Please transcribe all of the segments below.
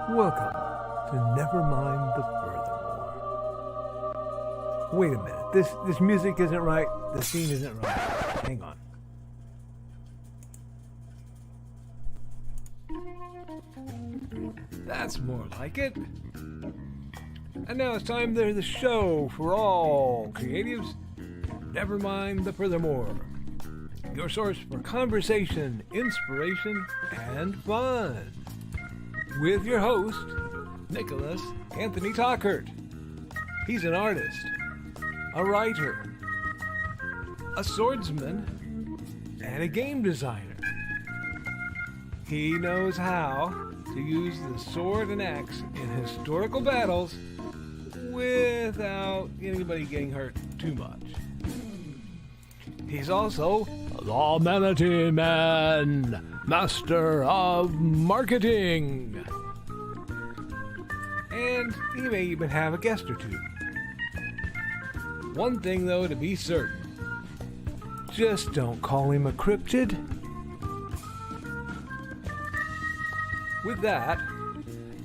Welcome to Nevermind the Furthermore. Wait a minute, this music isn't right, the scene isn't right. Hang on. That's more like it. And now it's time for the show for all creatives. Nevermind the Furthermore. Your source for conversation, inspiration, and fun. With your host, Nicholas Anthony Tockert. He's an artist, a writer, a swordsman, and a game designer. He knows how to use the sword and axe in historical battles without anybody getting hurt too much. He's also the Manatee Man, master of marketing. And he may even have a guest or two. One thing, though, to be certain. Just don't call him a cryptid. With that,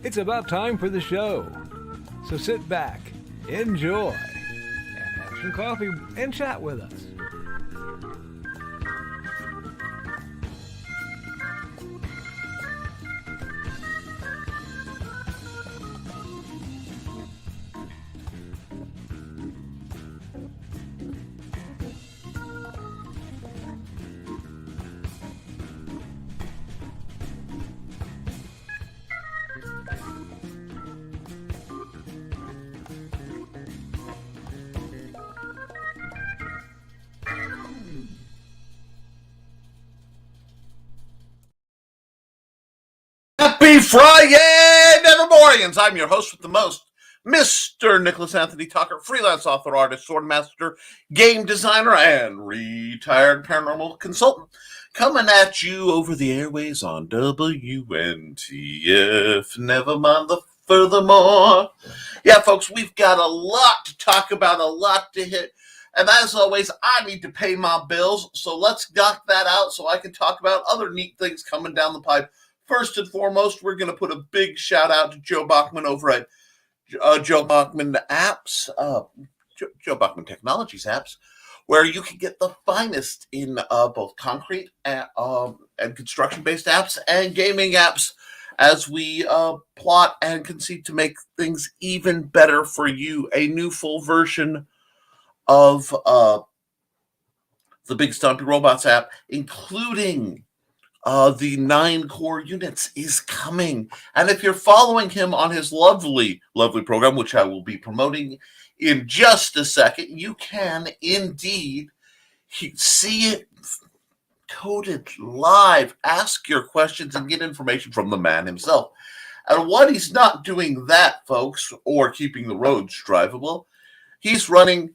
it's about time for the show. So sit back, enjoy, and have some coffee and chat with us. Happy Friday, Nevermorians! I'm your host with the most, Mr. Nicholas Anthony Tockert, freelance author, artist, swordmaster, game designer, and retired paranormal consultant, coming at you over the airways on WNTF. Nevermind the Furthermore. Yeah, folks, we've got a lot to talk about, a lot to hit. And as always, I need to pay my bills, so let's knock that out so I can talk about other neat things coming down the pipe. First and foremost, we're going to put a big shout out to Joe Bachman over at Joe Bachman Apps, Joe Bachman Technologies Apps, where you can get the finest in both concrete and construction-based apps and gaming apps as we plot and conceive to make things even better for you. A new full version of the Big Stumpy Robots app, including the 9 core units, is coming. And if you're following him on his lovely program, which I will be promoting in just a second, you can indeed see it coded live, ask your questions, and get information from the man himself. And when he's not doing that, folks, or keeping the roads drivable, he's running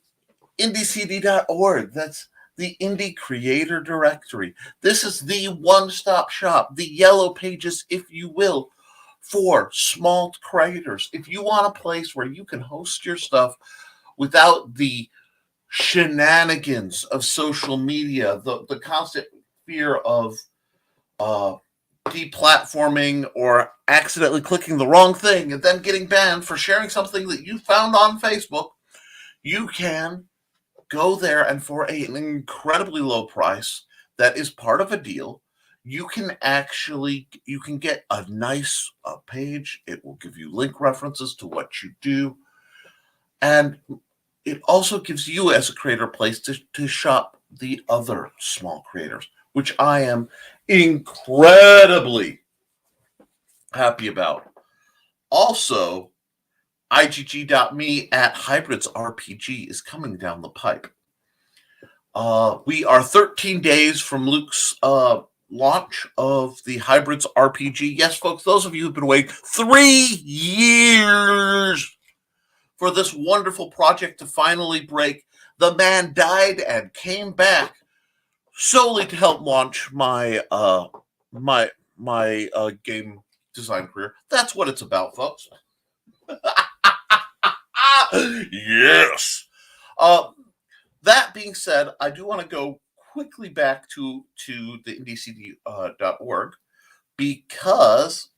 IndieCD.org. That's the Indie Creator Directory. This is the one-stop shop, the yellow pages, if you will, for small creators. If you want a place where you can host your stuff without the shenanigans of social media, the constant fear of deplatforming or accidentally clicking the wrong thing and then getting banned for sharing something that you found on Facebook, you can go there, and for an incredibly low price that is part of a deal, you can get a nice page. It will give you link references to what you do, and it also gives you as a creator a place to shop the other small creators, which I am incredibly happy about. Also, IGG.me at Hybrids RPG is coming down the pipe. We are 13 days from Luke's launch of the Hybrids RPG. Yes, folks, those of you who've been waiting 3 years for this wonderful project to finally break. The man died and came back solely to help launch my game design career. That's what it's about, folks. Yes. That being said, I do want to go quickly back to the IndieCD.org because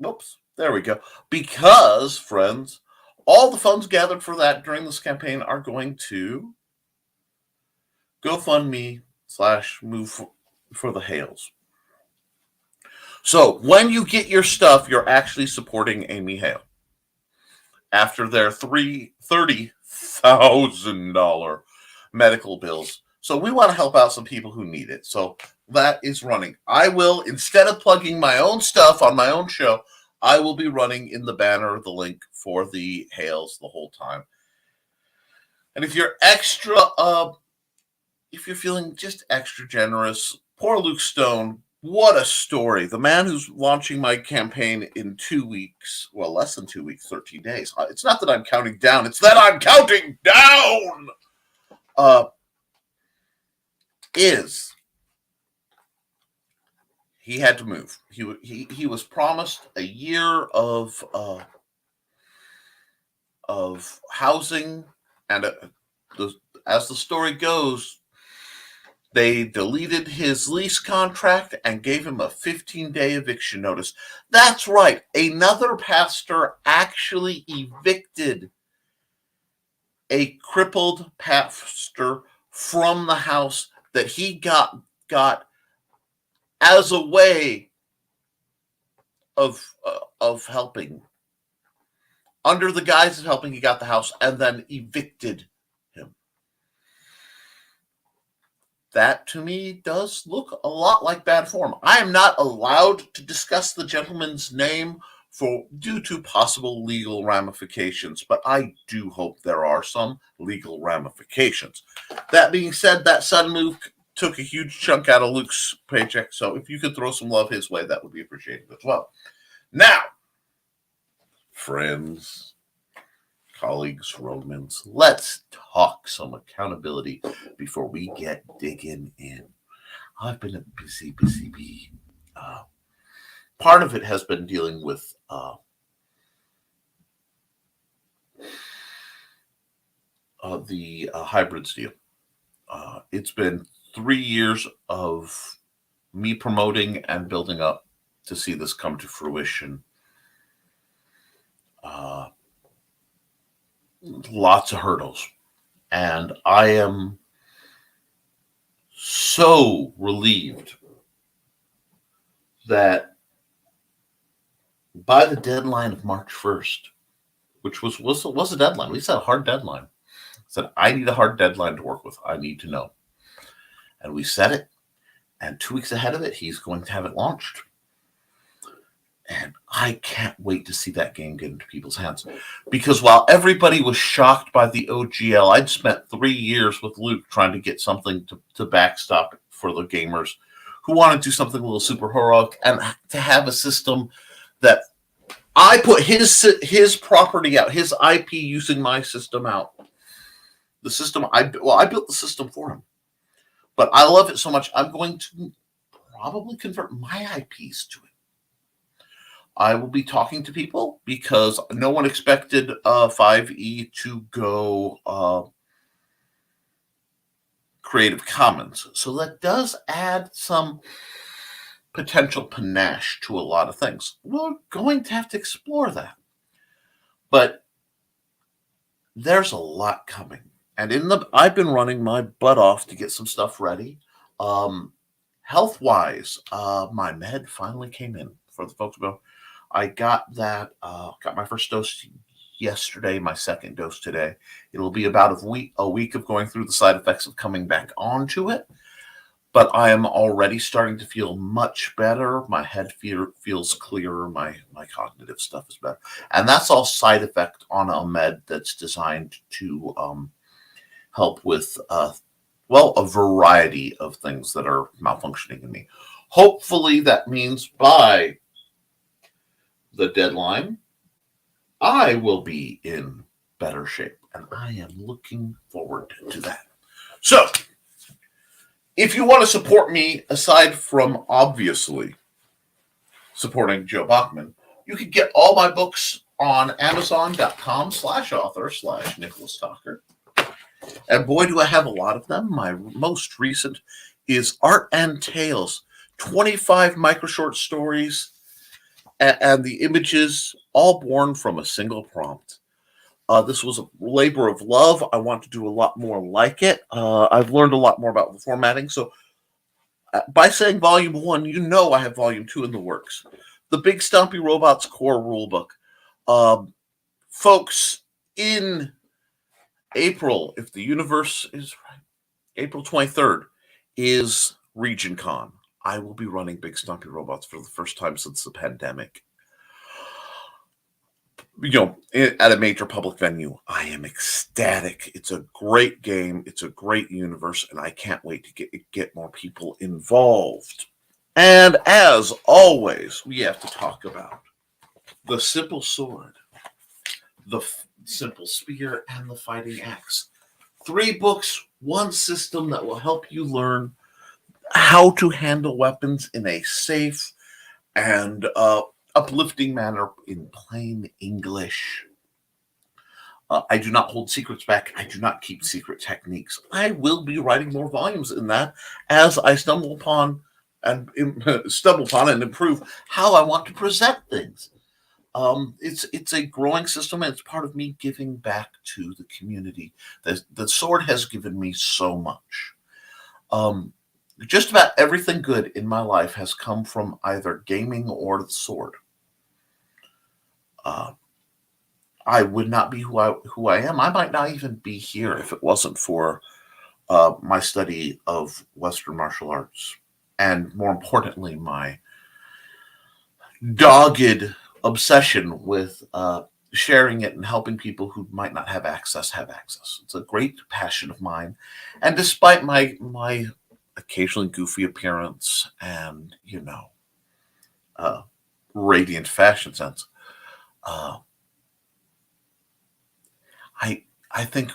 Whoops, there we go. Because, friends, all the funds gathered for that during this campaign are going to GoFundMe/Move for the Hales. So when you get your stuff, you're actually supporting Amy Hale. After their $30,000 medical bills. So we want to help out some people who need it. So that is running. I will, instead of plugging my own stuff on my own show, I will be running in the banner the link for the Hales the whole time. And if you're if you're feeling just extra generous, poor Luke Stone, what a story. The man who's launching my campaign in 2 weeks, well, less than 2 weeks, 13 days. It's not that I'm counting down, it's that I'm counting down. He had to move. He was promised a year of housing, and as the story goes, they deleted his lease contract and gave him a 15-day eviction notice. That's right. Another pastor actually evicted a crippled pastor from the house that he got as a way of helping. Under the guise of helping, he got the house and then evicted him. That, to me, does look a lot like bad form. I am not allowed to discuss the gentleman's name due to possible legal ramifications, but I do hope there are some legal ramifications. That being said, that sudden move took a huge chunk out of Luke's paycheck, so if you could throw some love his way, that would be appreciated as well. Now, friends, colleagues, Romans, let's talk some accountability before we get digging in. I've been a busy bee. Part of it has been dealing with the hybrids deal. It's been 3 years of me promoting and building up to see this come to fruition. Lots of hurdles. And I am so relieved that by the deadline of March 1st, which was a deadline, we set a hard deadline. I said, I need a hard deadline to work with. I need to know. And we set it. And 2 weeks ahead of it, he's going to have it launched. And I can't wait to see that game get into people's hands. Because while everybody was shocked by the OGL, I'd spent 3 years with Luke trying to get something to backstop it for the gamers who want to do something a little super heroic and to have a system that I put his property out, his IP using my system out. The system, I built the system for him. But I love it so much, I'm going to probably convert my IPs to it. I will be talking to people because no one expected 5e to go Creative Commons. So that does add some potential panache to a lot of things. We're going to have to explore that. But there's a lot coming. And I've been running my butt off to get some stuff ready. Health-wise, my med finally came in for the folks who I got that, got my first dose yesterday, my second dose today. It'll be about a week of going through the side effects of coming back onto it. But I am already starting to feel much better. My head feels clearer. My cognitive stuff is better. And that's all side effect on a med that's designed to help with, a variety of things that are malfunctioning in me. Hopefully that means by the deadline, I will be in better shape. And I am looking forward to that. So, if you want to support me, aside from obviously supporting Joe Bachman, you can get all my books on Amazon.com/author/Nicholas Tockert. And boy, do I have a lot of them. My most recent is Art and Tales, 25 micro short stories and the images all born from a single prompt. This was a labor of love. I want to do a lot more like it. I've learned a lot more about the formatting. So by saying volume 1, you know I have volume 2 in the works. The Big Stompy Robots core rulebook. Folks, in April, if the universe is right, April 23rd is Region Con. I will be running Big Stompy Robots for the first time since the pandemic. At a major public venue. I am ecstatic. It's a great game. It's a great universe, and I can't wait to get more people involved. And as always, we have to talk about the simple sword, the simple spear, and the fighting axe. 3 books, 1 system that will help you learn how to handle weapons in a safe and uplifting manner in plain English. I do not hold secrets back. I do not keep secret techniques. I will be writing more volumes in that as I stumble upon and improve how I want to present things. It's a growing system, and it's part of me giving back to the community. The sword has given me so much. Just about everything good in my life has come from either gaming or the sword. I would not be who I am. I might not even be here if it wasn't for my study of Western martial arts, and more importantly, my dogged obsession with sharing it and helping people who might not have access have access. It's a great passion of mine, and despite my occasionally goofy appearance and radiant fashion sense, I think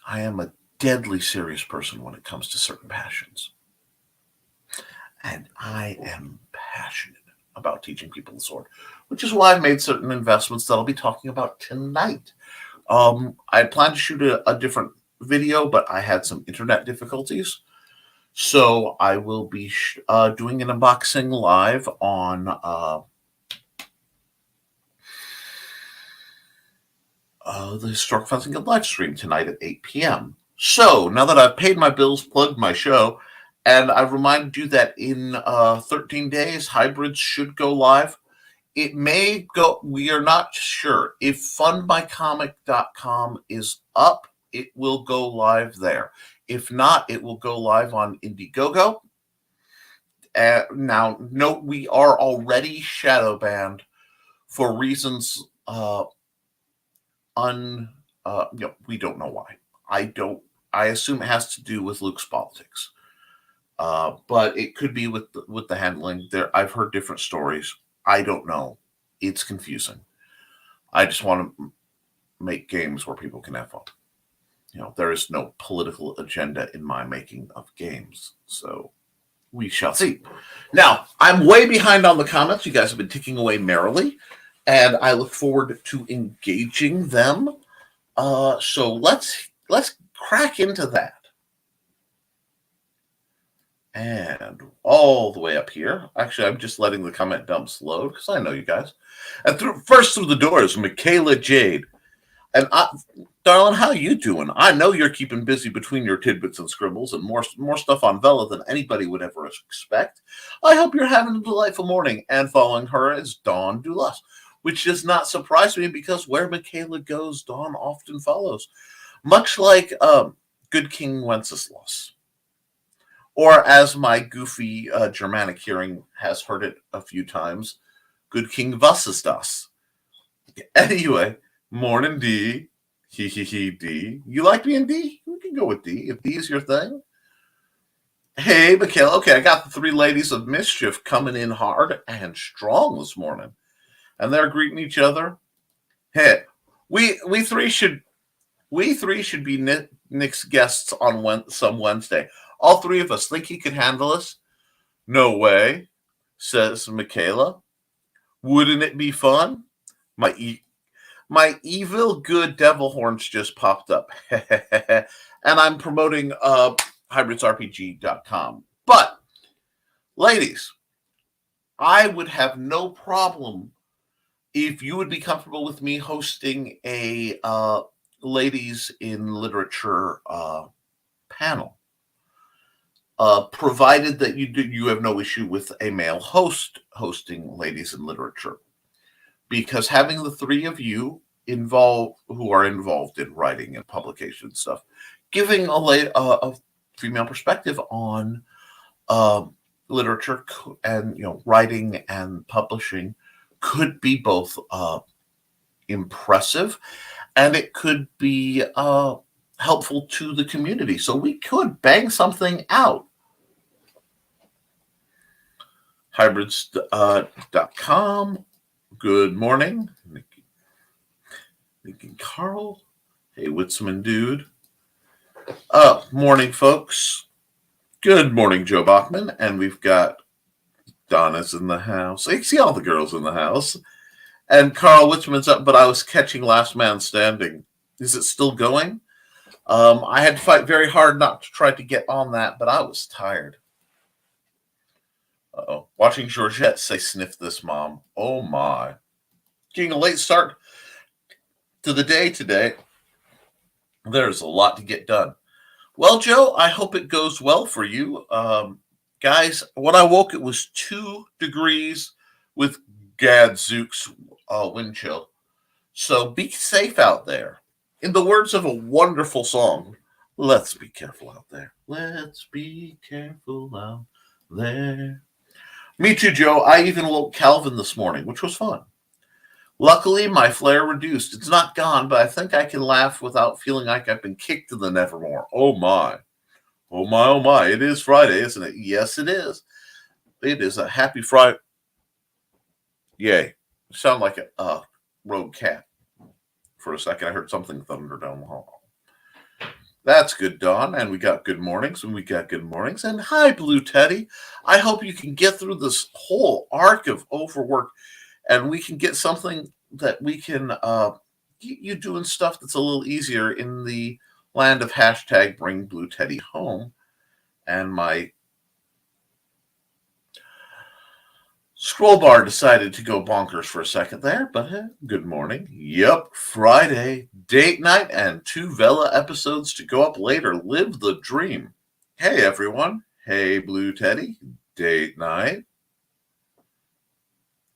I am a deadly serious person when it comes to certain passions, and I am passionate about teaching people the sword, which is why I've made certain investments that I'll be talking about tonight. I had planned to shoot a different video, but I had some internet difficulties. So I will be doing an unboxing live on the Historic Fencing Guild live stream tonight at 8 p.m. So now that I've paid my bills, plugged my show, and I've reminded you that in 13 days, hybrids should go live. It may go, we are not sure. If fundmycomic.com is up, it will go live there. If not, it will go live on Indiegogo. Now, note we are already shadow banned for reasons we don't know why. I assume it has to do with Luke's politics. But it could be with the handling. I've heard different stories. I don't know. It's confusing. I just want to make games where people can have fun. There is no political agenda in my making of games. So we shall see. Now, I'm way behind on the comments. You guys have been ticking away merrily, and I look forward to engaging them. So let's crack into that. And all the way up here, actually, I'm just letting the comment dumps load because I know you guys. And first through the doors, Michaela Jade. And darling, how you doing? I know you're keeping busy between your tidbits and scribbles and more stuff on Vela than anybody would ever expect. I hope you're having a delightful morning. And following her is Dawn Dulas, which does not surprise me because where Michaela goes, Dawn often follows. Much like Good King Wenceslas. Or as my goofy Germanic hearing has heard it a few times, Good King Wenceslas. Anyway, morning D. D. You like being D? We can go with D if D is your thing. Hey, Michaela. Okay, I got the 3 ladies of mischief coming in hard and strong this morning. And they're greeting each other. Hey, we three should be Nick's guests on some Wednesday. All 3 of us think he could handle us? No way, says Michaela. Wouldn't it be fun? My evil good devil horns just popped up. And I'm promoting hybridsrpg.com. But, ladies, I would have no problem if you would be comfortable with me hosting a ladies in literature panel, provided that you have no issue with a male host hosting ladies in literature, because having the three of you who are involved in writing and publication stuff, giving a female perspective on literature and writing and publishing could be both impressive, and it could be helpful to the community. So we could bang something out. Hybrids.com. Good morning, Nikki and Carl. Hey, Witzman dude. Morning, folks. Good morning, Joe Bachman. And we've got Donna's in the house. I see all the girls in the house. And Carl Witzman's up, but I was catching Last Man Standing. Is it still going? I had to fight very hard not to try to get on that, but I was tired. Uh-oh. Watching Georgette say, "Sniff this, Mom." Oh, my. Getting a late start to the day today. There's a lot to get done. Well, Joe, I hope it goes well for you. Guys, when I woke, it was 2 degrees with gadzooks wind chill. So be safe out there. In the words of a wonderful song, let's be careful out there. Let's be careful out there. Me too, Joe. I even woke Calvin this morning, which was fun. Luckily, my flare reduced. It's not gone, but I think I can laugh without feeling like I've been kicked to the Nevermore. Oh, my. Oh, my, oh, my. It is Friday, isn't it? Yes, it is. It is a happy Friday. Yay. Sound like a rogue cat. For a second, I heard something thunder down the hall. That's good, Dawn. And we got good mornings, and we got good mornings. And hi, Blue Teddy. I hope you can get through this whole arc of overwork, and we can get something that we can get you doing stuff that's a little easier in the land of hashtag Bring Blue Teddy Home. And my scroll bar decided to go bonkers for a second there, but good morning. Yep, Friday, date night, and 2 Vela episodes to go up later. Live the dream. Hey, everyone. Hey, Blue Teddy. Date night.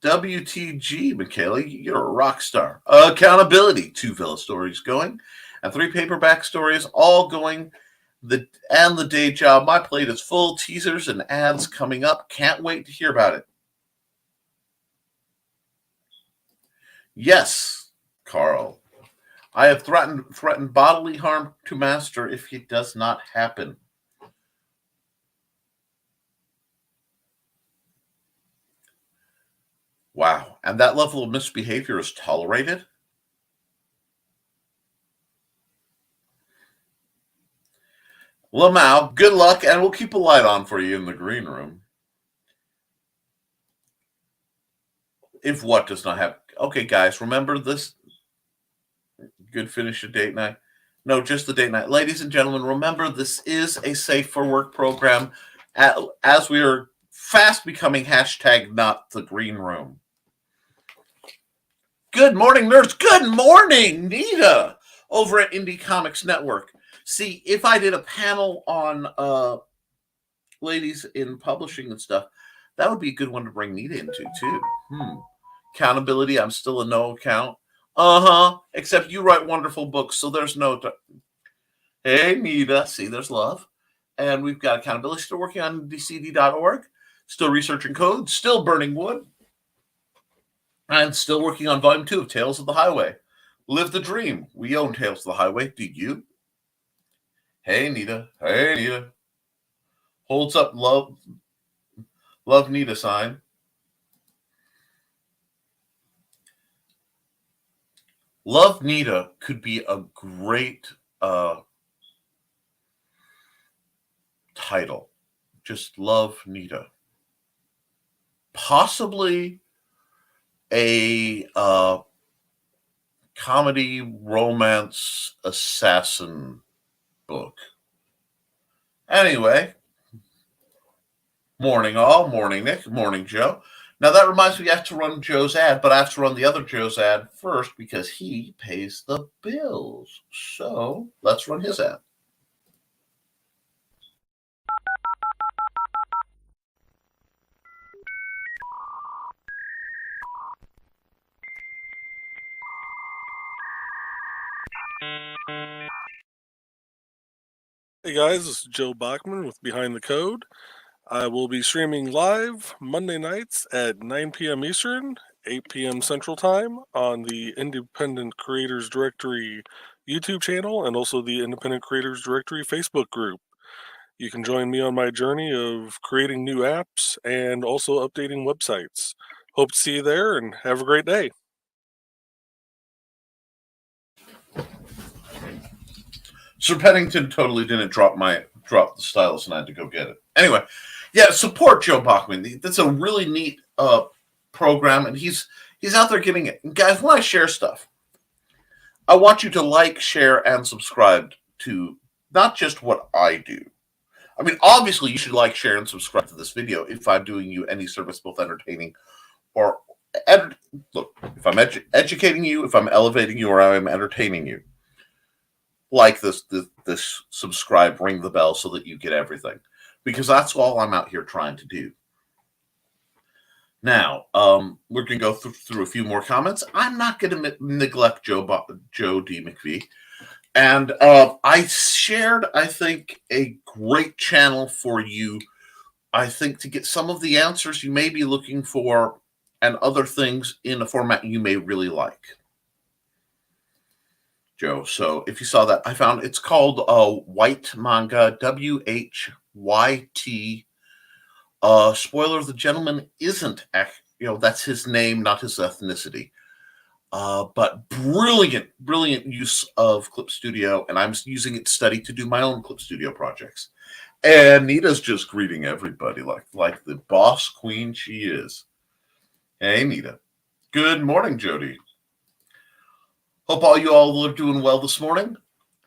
WTG, Michaela, you're a rock star. Accountability. 2 Vela stories going, and 3 paperback stories all going. The day job. My plate is full. Teasers and ads coming up. Can't wait to hear about it. Yes, Carl. I have threatened bodily harm to Master if it does not happen. Wow. And that level of misbehavior is tolerated? Lamau, good luck, and we'll keep a light on for you in the green room. If what does not happen? Okay, guys, remember this. Good finish of date night. No, just the date night. Ladies and gentlemen, remember this is a safe for work program as we are fast becoming hashtag not the green room. Good morning, nerds. Good morning, Nita, over at Indie Comics Network. See, if I did a panel on ladies in publishing and stuff, that would be a good one to bring Nita into, too. Accountability, I'm still a no account. Except you write wonderful books, so there's no... Hey, Nita. See, there's love. And we've got accountability. Still working on dcd.org. Still researching code. Still burning wood. And still working on Volume 2 of Tales of the Highway. Live the dream. We own Tales of the Highway. Do you? Hey, Nita. Hey, Nita. Holds up love Nita sign. Love Nita could be a great title. Just Love Nita. Possibly a comedy romance assassin book. Anyway, morning all, morning Nick, morning Joe. Now that reminds me, I have to run Joe's ad, but I have to run the other Joe's ad first because he pays the bills. So let's run his ad. Hey guys, this is Joe Bachman with Behind the Code. I will be streaming live Monday nights at 9 p.m. Eastern, 8 p.m. Central Time on the Independent Creators Directory YouTube channel and also the Independent Creators Directory Facebook group. You can join me on my journey of creating new apps and also updating websites. Hope to see you there and have a great day. Sir Pennington totally didn't drop the stylus, and I had to go get it. Anyway, yeah, support Joe Bachman. That's a really neat program, and he's out there getting it. And guys, when I share stuff, I want you to like, share, and subscribe to not just what I do. I mean, obviously, you should like, share, and subscribe to this video if I'm doing you any service, both entertaining or look. If I'm educating you, if I'm elevating you, or I'm entertaining you. Like this subscribe, ring the bell so that you get everything, because that's all I'm out here trying to do. Now, we're going to go through a few more comments. I'm not going to neglect Joe D. McVie. And I shared, I think, a great channel for you, I think, to get some of the answers you may be looking for and other things in a format you may really like. Joe. So if you saw that, I found it's called White Manga, WHYT. Spoiler: the gentleman isn't, that's his name, not his ethnicity. But brilliant use of Clip Studio, and I'm using it steady to do my own Clip Studio projects. And Nita's just greeting everybody like the boss queen she is. Hey, Nita. Good morning, Jody. Hope you all are doing well this morning.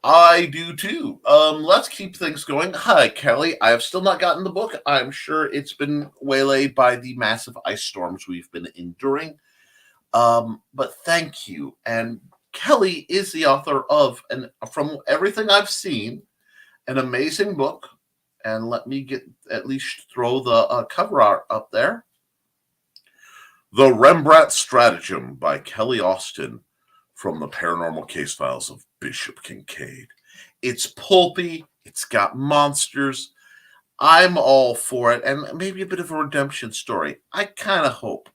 I do too. Let's keep things going. Hi, Kelly. I have still not gotten the book. I'm sure it's been waylaid by the massive ice storms we've been enduring. But thank you. And Kelly is the author of, and from everything I've seen, an amazing book. And let me at least throw the cover art up there. The Rembrandt Stratagem by Kelly Austin, from the Paranormal Case Files of Bishop Kincaid. It's pulpy. It's got monsters. I'm all for it. And maybe a bit of a redemption story. I kind of hope.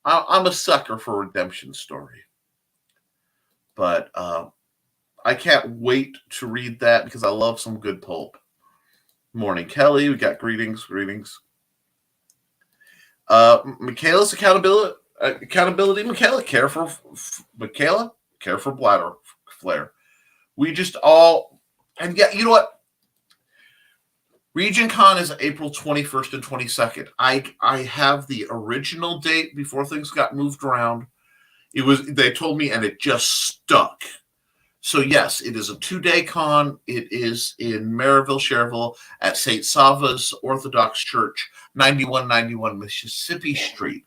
I'm a sucker for a redemption story. But I can't wait to read that because I love some good pulp. Morning, Kelly. We got greetings. Michaela's accountability, Michaela. Care for bladder flare. We just all, and yeah, you know what? Region Con is April 21st and 22nd. I have the original date before things got moved around. They told me, and it just stuck. So yes, it is a 2-day con. It is in Maryville, Cherville, at St. Sava's Orthodox Church, 9191 Mississippi Street.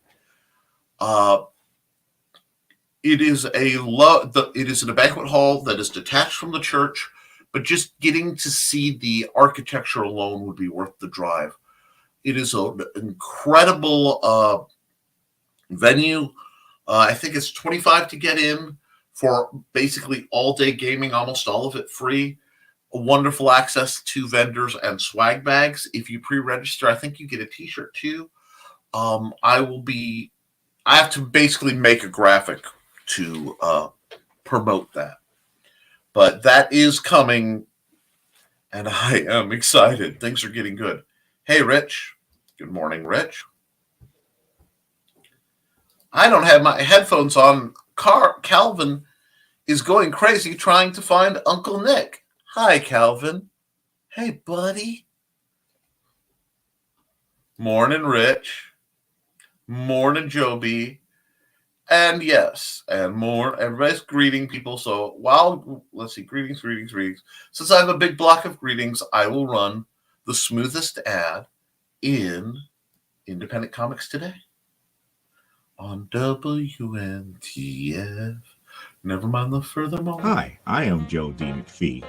It is in a banquet hall that is detached from the church, but just getting to see the architecture alone would be worth the drive. It is an incredible venue. I think it's $25 to get in for basically all-day gaming, almost all of it free. Wonderful access to vendors and swag bags. If you pre-register, I think you get a t-shirt too. I have to basically make a graphic to promote that. But that is coming, and I am excited. Things are getting good. Hey, Rich. Good morning, Rich. I don't have my headphones on. Calvin is going crazy trying to find Uncle Nick. Hi, Calvin. Hey, buddy. Morning, Rich. Morning, Joby. And yes, and more. Everybody's greeting people. So let's see, greetings. Since I have a big block of greetings, I will run the smoothest ad in Independent Comics today. on WNTF. Nevermind the Furthermore. Hi, I am Joe D. McPhee.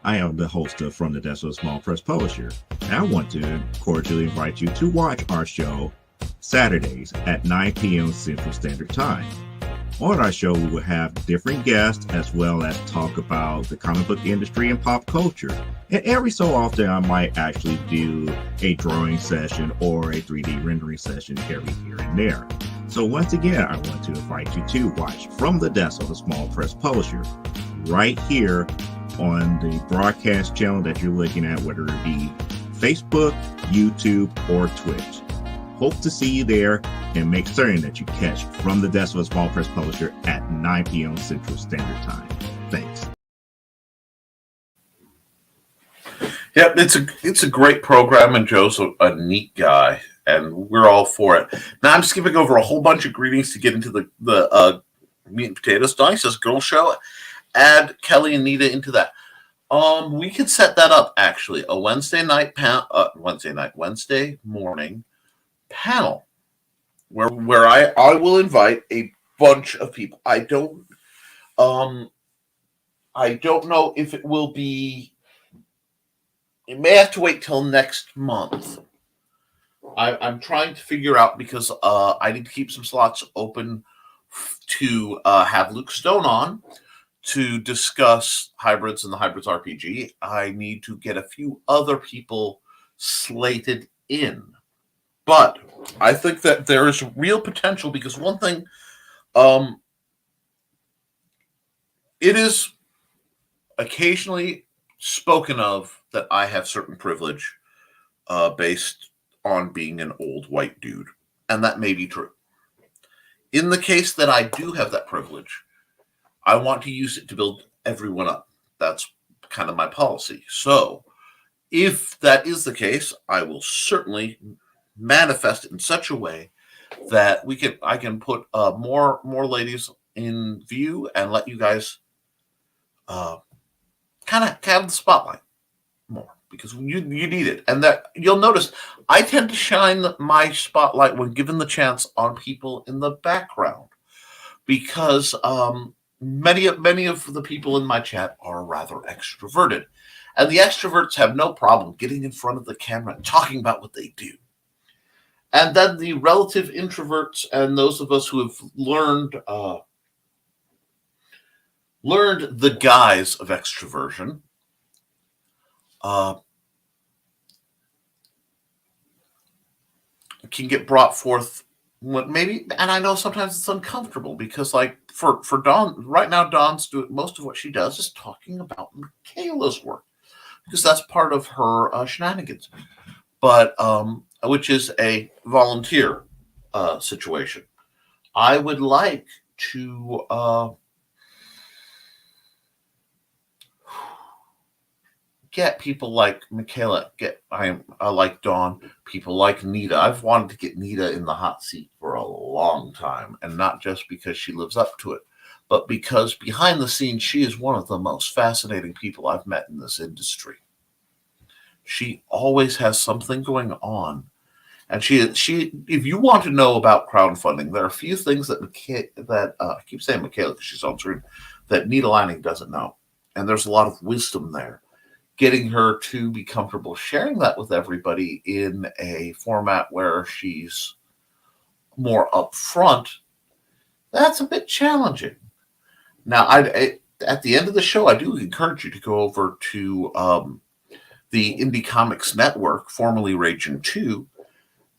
I am the host of From the Desk of a Small Press Publisher, and I want to cordially invite you to watch our show Saturdays at 9 p.m. Central Standard Time. On our show, we will have different guests as well as talk about the comic book industry and pop culture. And every so often, I might actually do a drawing session or a 3D rendering session every here and there. So once again, I want to invite you to watch From the Desk of a Small Press Publisher right here on the broadcast channel that you're looking at, whether it be Facebook, YouTube, or Twitch. Hope to see you there, and make certain that you catch From the Desk of a Small Press Publisher at 9 p.m. Central Standard Time. Thanks. Yep, it's a great program, and Joe's a neat guy, and we're all for it. Now I'm skipping over a whole bunch of greetings to get into the meat and potatoes. Donnie says, "Girl show." Add Kelly and Nita into that. We could set that up actually. A Wednesday morning panel where I will invite a bunch of people. I don't know if it will be. It may have to wait till next month. I'm trying to figure out because I need to keep some slots open to have Luke Stone on to discuss hybrids and the hybrids RPG. I need to get a few other people slated in. But I think that there is real potential because one thing, it is occasionally spoken of that I have certain privilege based on being an old white dude. And that may be true. In the case that I do have that privilege, I want to use it to build everyone up. That's kind of my policy. So if that is the case, I will certainly manifest it in such a way that I can put more ladies in view and let you guys kind of have the spotlight more because you need it. And that you'll notice I tend to shine my spotlight when given the chance on people in the background because many of the people in my chat are rather extroverted, and the extroverts have no problem getting in front of the camera and talking about what they do. And then the relative introverts and those of us who have learned the guise of extroversion can get brought forth maybe, and I know sometimes it's uncomfortable because like for Dawn right now, Dawn's doing most of what she does is talking about Michaela's work because that's part of her shenanigans, but which is a volunteer situation. I would like to get people like Michaela, I like Dawn, people like Nita. I've wanted to get Nita in the hot seat for a long time, and not just because she lives up to it, but because behind the scenes, she is one of the most fascinating people I've met in this industry. She always has something going on. And she if you want to know about crowdfunding, there are a few things that I keep saying Michaela because she's on screen, that Nita Lanning doesn't know. And there's a lot of wisdom there. Getting her to be comfortable sharing that with everybody in a format where she's more upfront, that's a bit challenging. Now, at the end of the show, I do encourage you to go over to the Indie Comics Network, formerly Raging 2,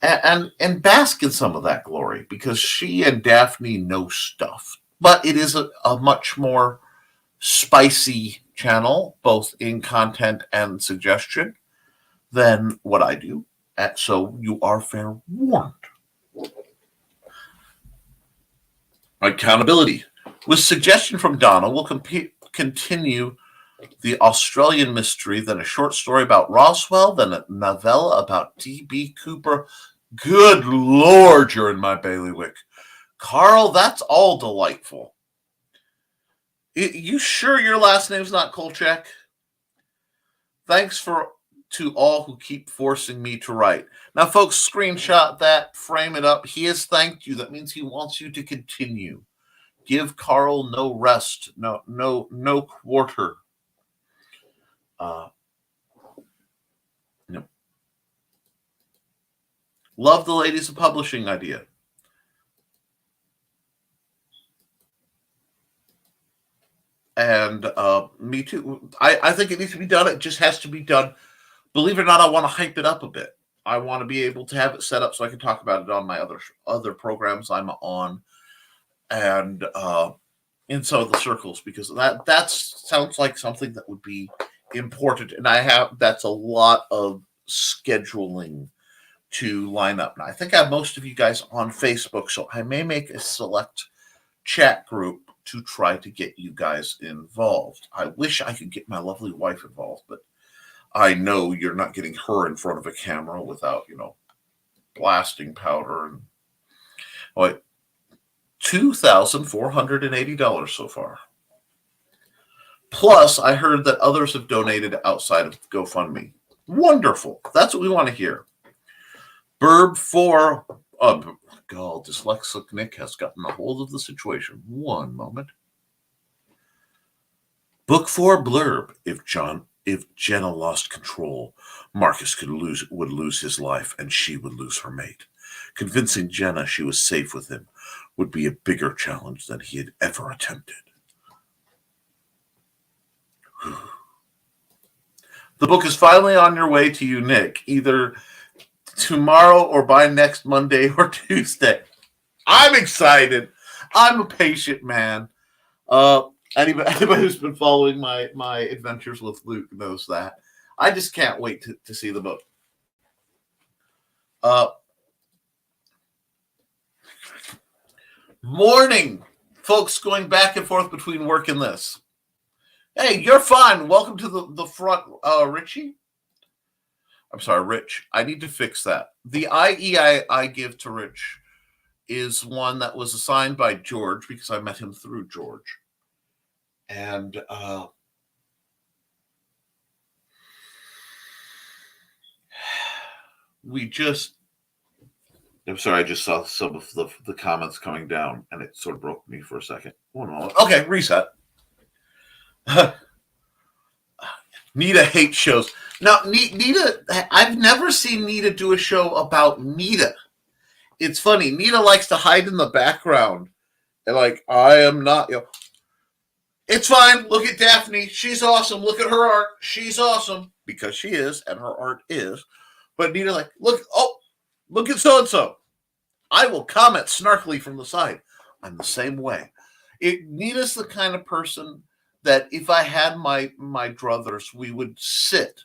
and bask in some of that glory, because she and Daphne know stuff. But it is a much more spicy channel, both in content and suggestion, than what I do. And so you are fair warned. Accountability. With suggestion from Donna, we'll continue the Australian mystery, then a short story about Roswell, then a novella about D.B. Cooper. Good Lord, you're in my bailiwick. Carl, that's all delightful. You sure your last name's not Kolchak? Thanks for to all who keep forcing me to write. Now, folks, screenshot that, frame it up. He has thanked you. That means he wants you to continue. Give Carl no rest, no quarter. No. Love the ladies of publishing idea. And me too. I think it needs to be done. It just has to be done. Believe it or not, I want to hype it up a bit. I want to be able to have it set up so I can talk about it on my other programs I'm on, and in some of the circles, because that sounds like something that would be important. And that's a lot of scheduling to line up. Now, I think I have most of you guys on Facebook, so I may make a select chat group to try to get you guys involved. I wish I could get my lovely wife involved, but I know you're not getting her in front of a camera without, blasting powder. And $2,480 so far. Plus, I heard that others have donated outside of GoFundMe. Wonderful. That's what we want to hear. Burb 4. God, dyslexic Nick has gotten a hold of the situation. One moment. Book 4 blurb. If Jenna lost control, Marcus would lose his life, and she would lose her mate. Convincing Jenna she was safe with him would be a bigger challenge than he had ever attempted. The book is finally on your way to you, Nick, either tomorrow or by next Monday or Tuesday. I'm excited. I'm a patient man. Anybody who's been following my adventures with Luke knows that. I just can't wait to see the book. Morning, folks, going back and forth between work and this. Hey, you're fine. Welcome to the front, Richie. I'm sorry, Rich. I need to fix that. The IE I give to Rich is one that was assigned by George because I met him through George. And I'm sorry, I just saw some of the comments coming down, and it sort of broke me for a second. One moment. Okay, reset. Nita hates shows. Now, Nita, I've never seen Nita do a show about Nita. It's funny. Nita likes to hide in the background. And I am not, it's fine. Look at Daphne. She's awesome. Look at her art. She's awesome. Because she is, and her art is. But Nita look at so-and-so. I will comment snarkily from the side. I'm the same way. Nita's the kind of person that if I had my druthers, we would sit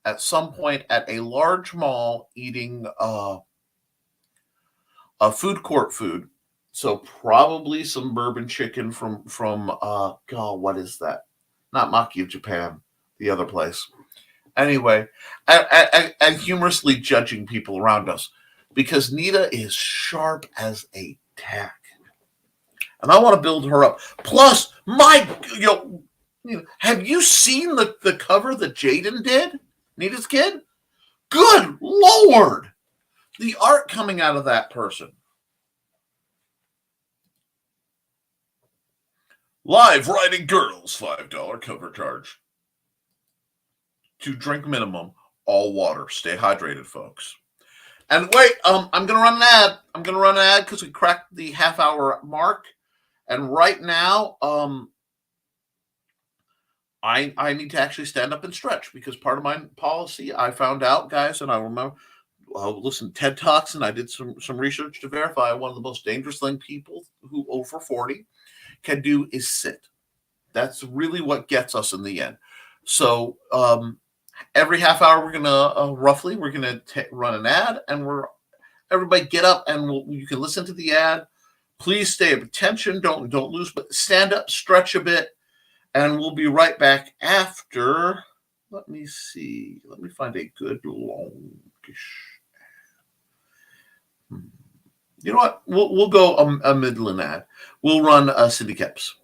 at some point at a large mall eating a food court food. So probably some bourbon chicken from what is that? Not Maki of Japan, the other place. Anyway, and humorously judging people around us because Nita is sharp as a tack. And I want to build her up. Plus, have you seen the cover that Jaden did? Nita's kid? Good Lord! The art coming out of that person. Live writing girls, $5 cover charge. To drink minimum, all water. Stay hydrated, folks. And wait, I'm going to run an ad. I'm going to run an ad because we cracked the half-hour mark. And right now, I need to actually stand up and stretch because part of my policy, I found out, guys, and I remember, listen to TED Talks, and I did some research to verify one of the most dangerous things people who over 40 can do is sit. That's really what gets us in the end. So every half hour, we're gonna run an ad, and everybody get up and you can listen to the ad. Please stay up attention. Don't lose, but stand up, stretch a bit, and we'll be right back after. Let me see. Let me find a good longish. You know what? We'll go a midland ad. We'll run Cindy Koepp's.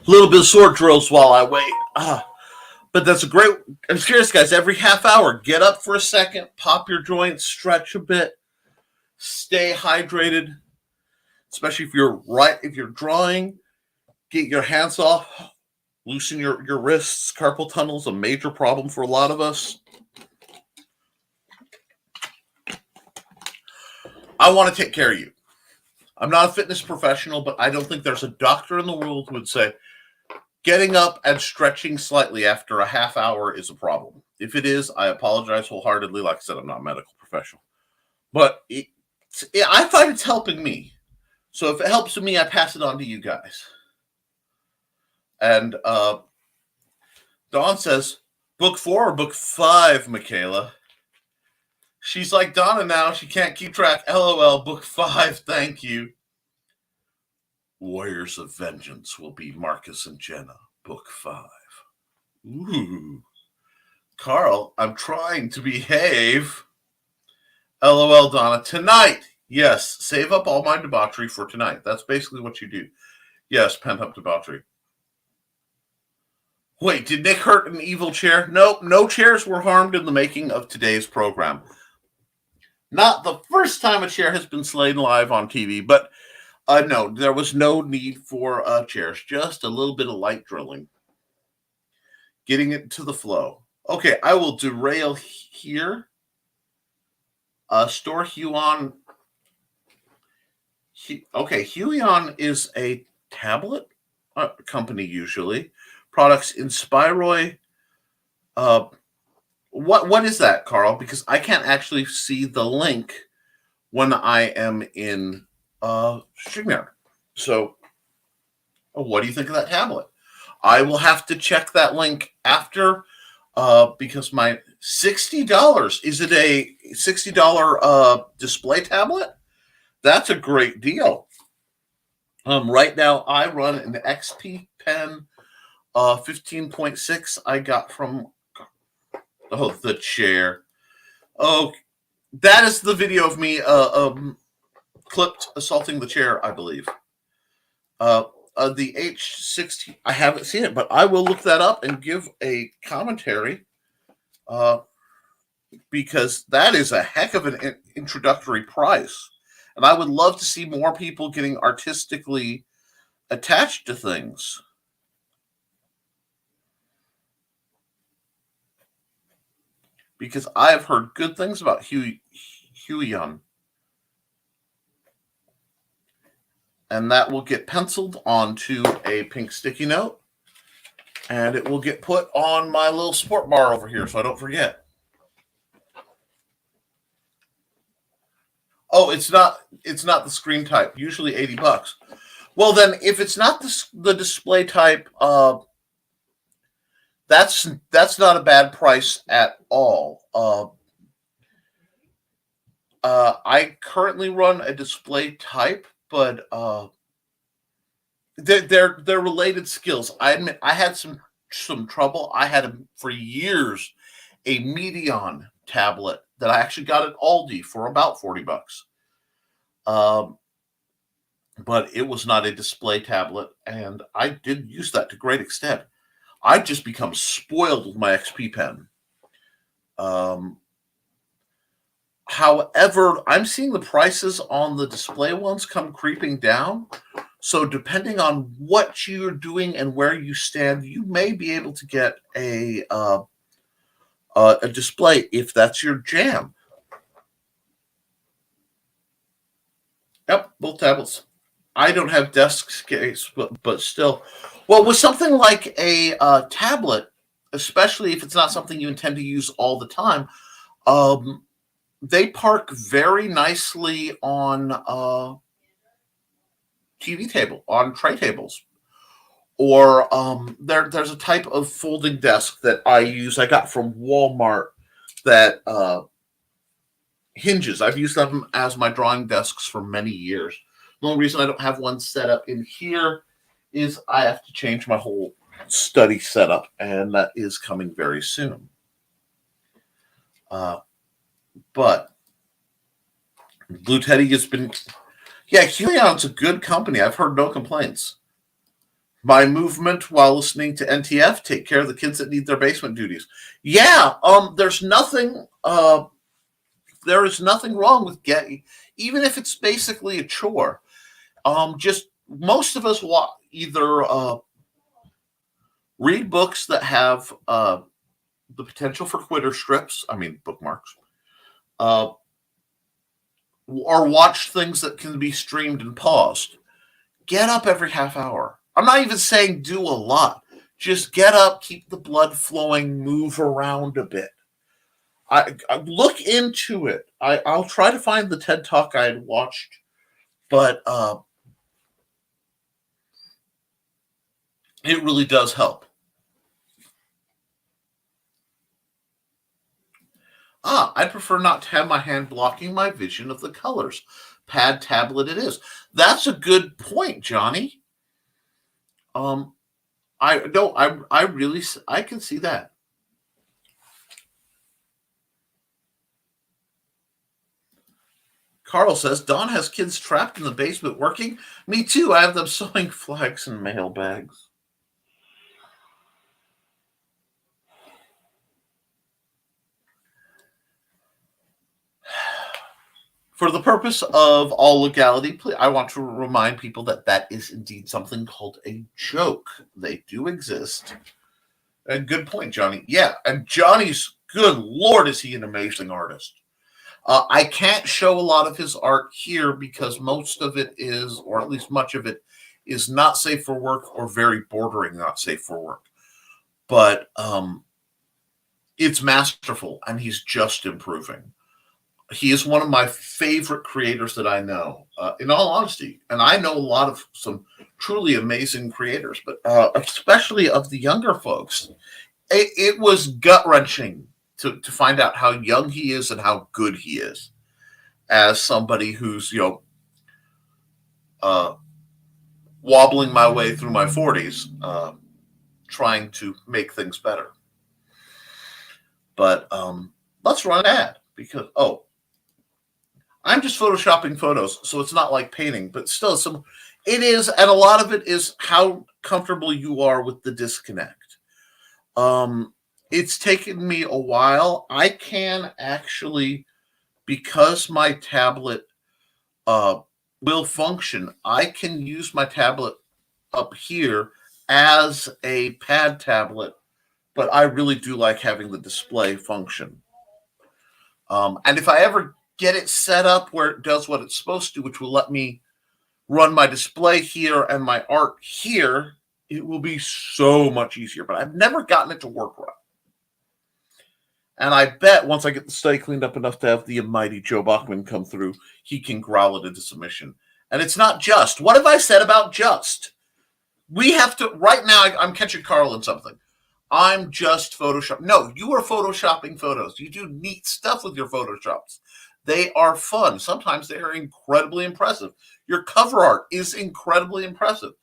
A little bit of sword drills while I wait. But that's a great. I'm serious, guys. Every half hour, get up for a second, pop your joints, stretch a bit, stay hydrated. Especially if you're drawing, get your hands off, loosen your wrists. Carpal tunnel is a major problem for a lot of us. I want to take care of you. I'm not a fitness professional, but I don't think there's a doctor in the world who would say getting up and stretching slightly after a half hour is a problem. If it is, I apologize wholeheartedly. Like I said, I'm not a medical professional. But I find it's helping me. So if it helps me, I pass it on to you guys. And Dawn says, book 4 or book 5, Michaela? She's like Donna now. She can't keep track. LOL, book 5, thank you. Warriors of Vengeance will be Marcus and Jenna, book 5. Ooh. Carl, I'm trying to behave. LOL, Donna. Tonight. Yes, save up all my debauchery for tonight. That's basically what you do. Yes, pent-up debauchery. Wait, did Nick hurt an evil chair? Nope, no chairs were harmed in the making of today's program. Not the first time a chair has been slain live on TV, but no, there was no need for chairs. Just a little bit of light drilling. Getting it to the flow. Okay, I will derail here. Store Huon. Okay, Huion is a tablet company usually. Products in Spiroi. What is that, Carl? Because I can't actually see the link when I am in StreamYard. So, what do you think of that tablet? I will have to check that link after because my $60. Is it a $60 display tablet? That's a great deal. Right now, I run an XP Pen 15.6 I got from the chair. Oh, that is the video of me clipped assaulting the chair, I believe. The H60, I haven't seen it, but I will look that up and give a commentary because that is a heck of an introductory price. And I would love to see more people getting artistically attached to things. Because I have heard good things about Huion. And that will get penciled onto a pink sticky note. And it will get put on my little sport bar over here so I don't forget. Oh, it's not the screen type. Usually $80. Well, then, if it's not the display type, that's not a bad price at all. I currently run a display type, but they're related skills. I admit I had some trouble. I had for years a Medion tablet that I actually got at Aldi for about $40. But it was not a display tablet, and I did use that to great extent. I just become spoiled with my XP Pen. However, I'm seeing the prices on the display ones come creeping down. So depending on what you're doing and where you stand, you may be able to get a display if that's your jam. Yep, both tablets. I don't have desk space, but still. Well, with something like a tablet, especially if it's not something you intend to use all the time, they park very nicely on TV table, on tray tables. Or there's a type of folding desk that I use. I got from Walmart that hinges. I've used them as my drawing desks for many years. The only reason I don't have one set up in here is I have to change my whole study setup, and that is coming very soon. But Blue Teddy has been... Yeah, Huion's a good company. I've heard no complaints. My movement while listening to NTF, take care of the kids that need their basement duties. Yeah, there's nothing there is nothing wrong with getting, even if it's basically a chore. Just most of us either read books that have the potential for quitter strips, I mean bookmarks, or watch things that can be streamed and paused. Get up every half hour. I'm not even saying do a lot. Just get up, keep the blood flowing, move around a bit. I look into it. I'll try to find the TED Talk I had watched, but it really does help. I'd prefer not to have my hand blocking my vision of the colors. Pad tablet it is. That's a good point, Johnny. I can see that. Carl says, Don has kids trapped in the basement working. Me too. I have them sewing flags and mail bags. For the purpose of all legality, I want to remind people that that is indeed something called a joke. They do exist. And good point, Johnny. Yeah, and Johnny's, good Lord, is he an amazing artist. I can't show a lot of his art here because most of it is, or at least much of it, is not safe for work or very bordering not safe for work. But it's masterful, and he's just improving. He is one of my favorite creators that I know, in all honesty. And I know a lot of some truly amazing creators, but especially of the younger folks. It was gut-wrenching to find out how young he is and how good he is as somebody who's, wobbling my way through my 40s, trying to make things better. But let's run an ad because, I'm just photoshopping photos, so it's not like painting, but still it is, and a lot of it is how comfortable you are with the disconnect. It's taken me a while. I can actually, because my tablet will function, I can use my tablet up here as a pad tablet, but I really do like having the display function. And if I ever get it set up where it does what it's supposed to, which will let me run my display here and my art here, it will be so much easier. But I've never gotten it to work right. And I bet once I get the study cleaned up enough to have the mighty Joe Bachman come through, he can growl it into submission. And it's not just. What have I said about just? We have to, right now, I'm catching Carl in something. I'm just Photoshop. No, you are Photoshopping photos. You do neat stuff with your Photoshops. They are fun. Sometimes they are incredibly impressive. Your cover art is incredibly impressive.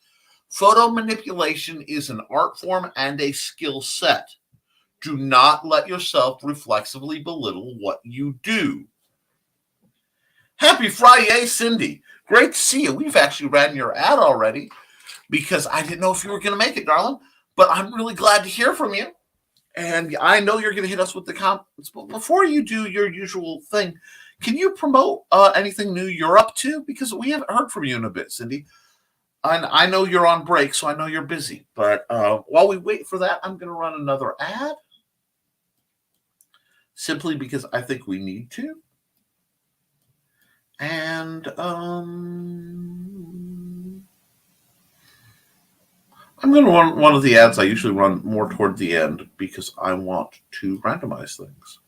Photo manipulation is an art form and a skill set. Do not let yourself reflexively belittle what you do. Happy Friday, Cindy. Great to see you. We've actually ran your ad already because I didn't know if you were going to make it, darling. But I'm really glad to hear from you. And I know you're going to hit us with the comments. But before you do your usual thing, can you promote anything new you're up to? Because we haven't heard from you in a bit, Cindy. And I know you're on break, so I know you're busy. But while we wait for that, I'm going to run another ad. Simply because I think we need to. And I'm going to run one of the ads I usually run more toward the end because I want to randomize things.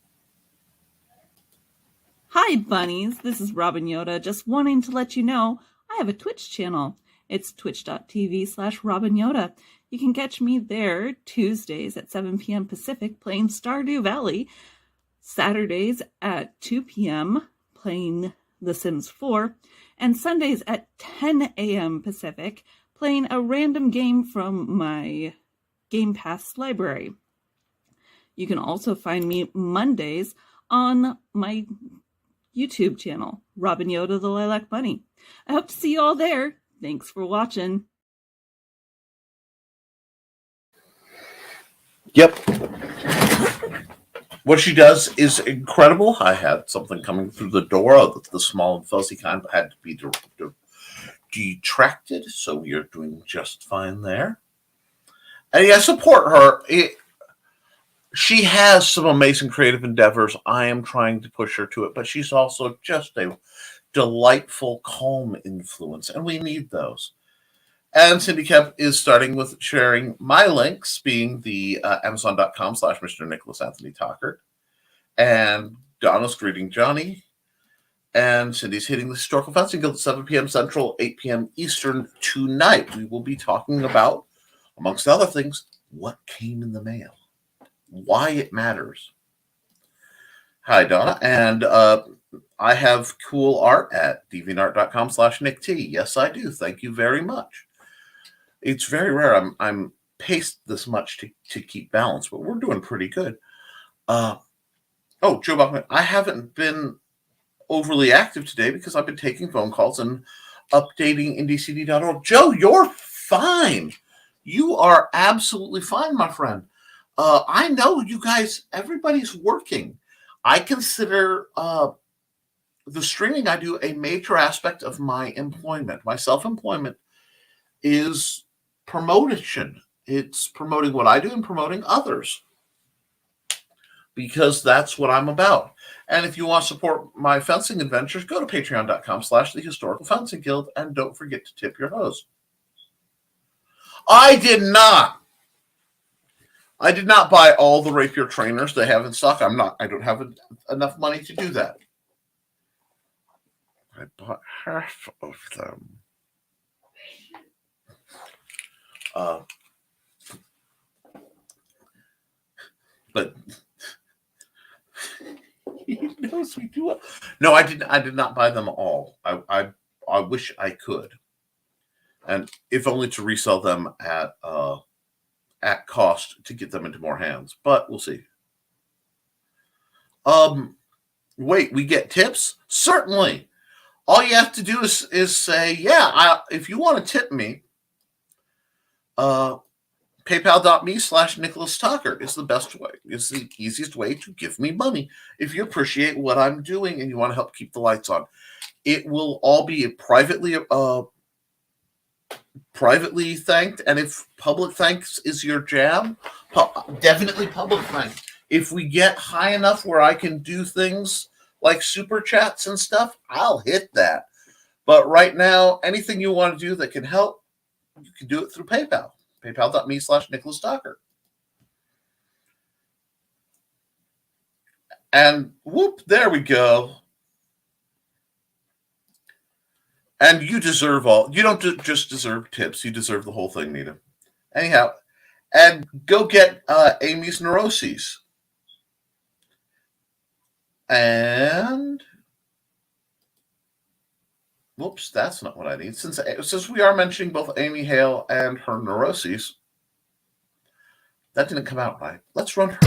Hi, bunnies. This is Robin Yoda, just wanting to let you know I have a Twitch channel. It's twitch.tv/Robin Yoda. You can catch me there Tuesdays at 7 p.m. Pacific playing Stardew Valley, Saturdays at 2 p.m. playing The Sims 4, and Sundays at 10 a.m. Pacific playing a random game from my Game Pass library. You can also find me Mondays on my YouTube channel, Robin Yoda the Lilac Bunny. I hope to see you all there. Thanks for watching. Yep. What she does is incredible. I had something coming through the door, the small and fuzzy kind, but had to be detracted, so we are doing just fine there. And yeah, support her. She has some amazing creative endeavors. I am trying to push her to it, but she's also just a delightful, calm influence, and we need those. And Cindy Koepp is starting with sharing my links, being the Amazon.com/Mr. Nicholas Anthony Tockert, and Donna's Greeting Johnny, and Cindy's hitting the Historical Fencing Guild at 7 p.m. Central, 8 p.m. Eastern tonight. We will be talking about, amongst other things, what came in the mail, why it matters. Hi, Donna. And I have cool art at deviantart.com/Nick T. Yes, I do. Thank you very much. It's very rare. I'm paced this much to keep balance, but we're doing pretty good. Joe Bachman, I haven't been overly active today because I've been taking phone calls and updating indiecd.org. Joe, you're fine. You are absolutely fine, my friend. I know you guys, everybody's working. I consider the streaming I do a major aspect of my employment. My self-employment is promotion. It's promoting what I do and promoting others, because that's what I'm about. And if you want to support my fencing adventures, go to patreon.com/the Historical Fencing Guild, and don't forget to tip your host. I did not buy all the rapier trainers they have in stock. I don't have enough money to do that. I bought half of them. But he knows we do. No, I did not buy them all. I wish I could, and if only to resell them at cost to get them into more hands. But we'll see. Wait, we get tips? Certainly. All you have to do is say, yeah, if you want to tip me, PayPal.me/Nicholas Tockert is the best way. It's the easiest way to give me money. If you appreciate what I'm doing and you want to help keep the lights on, it will all be privately thanked. And if public thanks is your jam, definitely public thanks. If we get high enough where I can do things like super chats and stuff, I'll hit that. But right now, anything you want to do that can help, you can do it through PayPal. PayPal.me/Nicholas Tockert. And whoop, there we go. And you deserve you don't just deserve tips, you deserve the whole thing, Nita. Anyhow, and go get Amy's Neuroses. And whoops, that's not what I need. Since we are mentioning both Amy Hale and her neuroses, that didn't come out right. Let's run her.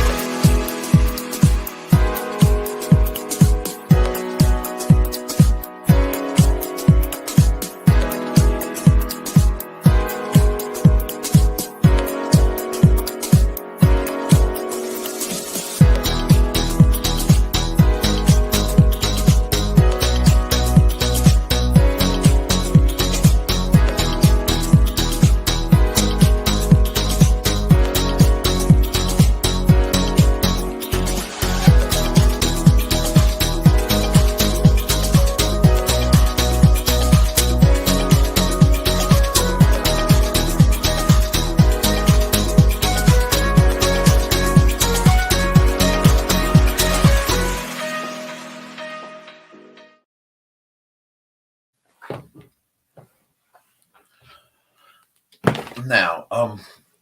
Now,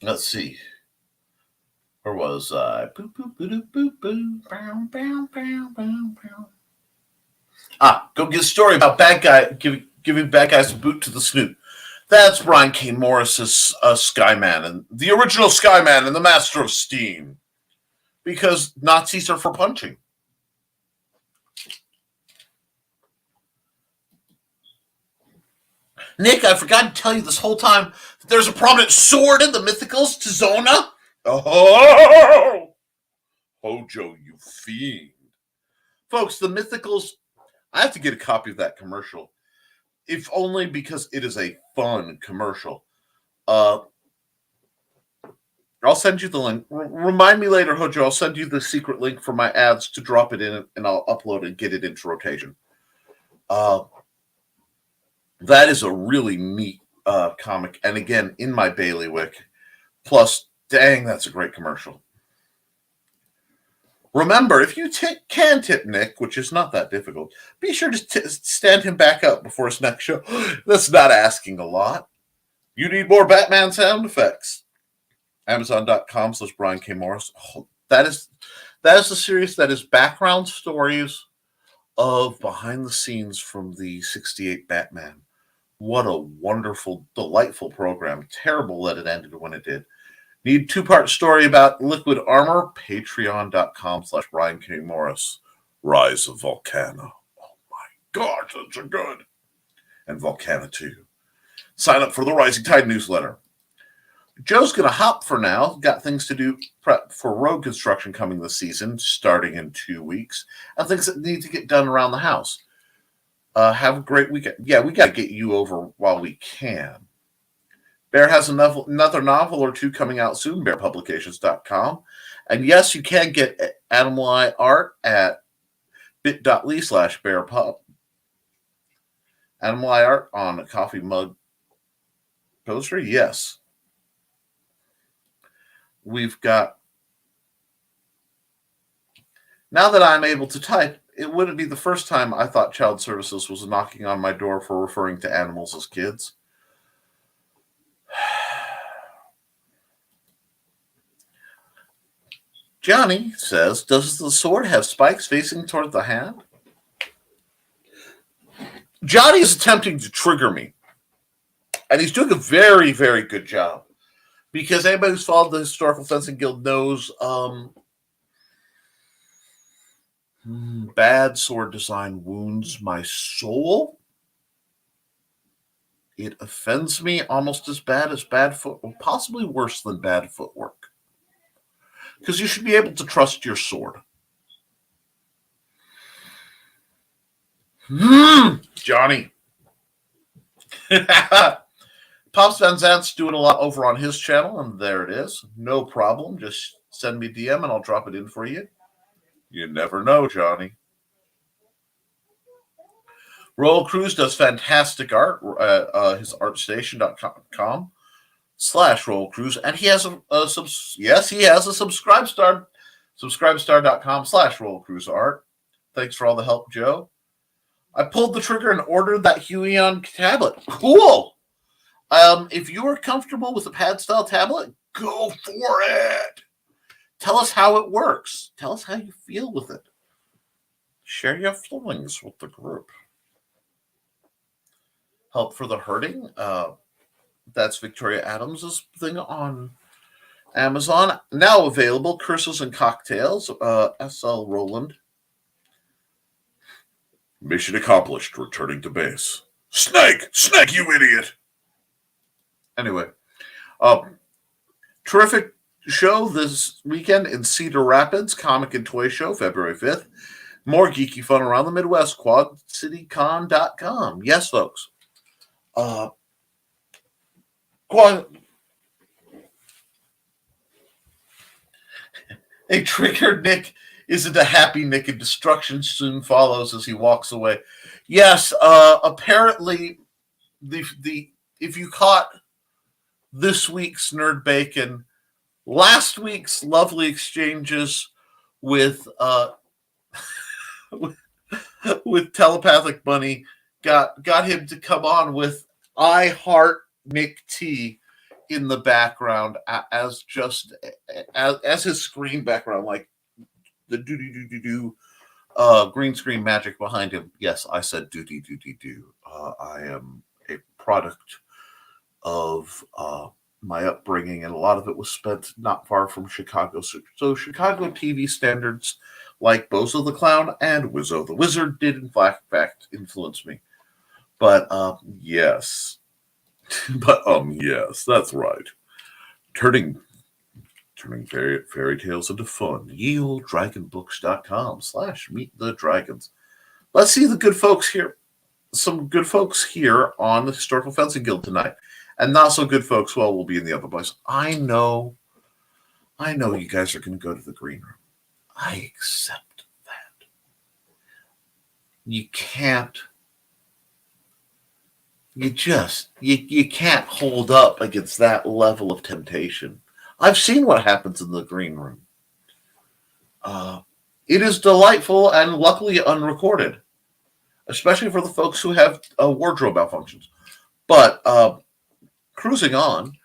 let's see. Where was I? Go get a story about bad guy giving bad guys a boot to the snoot. That's Brian K. Morris's Skyman, and the original Skyman and the Master of Steam. Because Nazis are for punching. Nick, I forgot to tell you this whole time that there's a prominent sword in the Mythicals to Zona. Oh, Hojo, you fiend. Folks, the Mythicals, I have to get a copy of that commercial, if only because it is a fun commercial. I'll send you the link. Remind me later, Hojo. I'll send you the secret link for my ads to drop it in, and I'll upload it and get it into rotation. That is a really neat comic. And again, in my bailiwick. Plus, dang, that's a great commercial. Remember, if you can tip Nick, which is not that difficult, be sure to stand him back up before his next show. That's not asking a lot. You need more Batman sound effects. Amazon.com/Brian K. Morris. Oh, that is a series that is background stories of behind the scenes from the 68 Batman. What a wonderful, delightful program. Terrible that it ended when it did. Need 2-part story about Liquid Armor? Patreon.com/Brian K. Morris. Rise of Volcano. Oh my God, that's a good. And Volcano 2. Sign up for the Rising Tide newsletter. Joe's going to hop for now. Got things to do prep for road construction coming this season, starting in 2 weeks, and things that need to get done around the house. Have a great weekend. Yeah, we got to get you over while we can. Bear has another novel or two coming out soon, bearpublications.com. And yes, you can get Animal Eye art at bit.ly/bearpub. Animal Eye art on a coffee mug poster, yes. We've got, now that I'm able to type, it wouldn't be the first time I thought Child Services was knocking on my door for referring to animals as kids. Johnny says, does the sword have spikes facing toward the hand? Johnny is attempting to trigger me. And he's doing a very, very good job. Because anybody who's followed the Historical Fencing Guild knows bad sword design wounds my soul. It offends me almost as bad as bad footwork, possibly worse than bad footwork. Because you should be able to trust your sword. Johnny. Pops Van Zant's doing a lot over on his channel, and there it is. No problem. Just send me DM, and I'll drop it in for you. You never know, Johnny. Royal Cruz does fantastic art. His artstation.com/Royal Cruz, and he has he has a subscribe star. Subscribestar.com/Royal Cruz art. Thanks for all the help, Joe. I pulled the trigger and ordered that Huion tablet. Cool. If you are comfortable with a pad style tablet, go for it. Tell us how it works. Tell us how you feel with it. Share your feelings with the group. Help for the Hurting. That's Victoria Adams' thing on Amazon. Now available. Curses and Cocktails. S.L. Rowland. Mission accomplished. Returning to base. Snake, you idiot. Anyway. Terrific show this weekend in Cedar Rapids. Comic and Toy Show, February 5th. More geeky fun around the Midwest. QuadCityCon.com. Yes, folks. A triggered Nick isn't a happy Nick, and destruction soon follows as he walks away. Yes, apparently, if you caught this week's Nerd Bacon, last week's lovely exchanges with with Telepathic Bunny got him to come on with I Heart Nick T in the background as his screen background, like the do green screen magic behind him. Yes, I said do. I am a product of my upbringing, and a lot of it was spent not far from Chicago. So Chicago TV standards like Bozo the Clown and Wizzo the Wizard did in fact influence me. But yes. Yes, that's right. Turning turning fairy tales into fun. YeOldDragonBooks.com/meetthedragons. Let's see the good folks here. Some good folks here on the Historical Fencing Guild tonight. And not so good folks, well, will be in the other place. I know you guys are going to go to the green room. I accept that. You can't hold up against that level of temptation. I've seen what happens in the green room. It is delightful and luckily unrecorded, especially for the folks who have wardrobe malfunctions. But cruising on,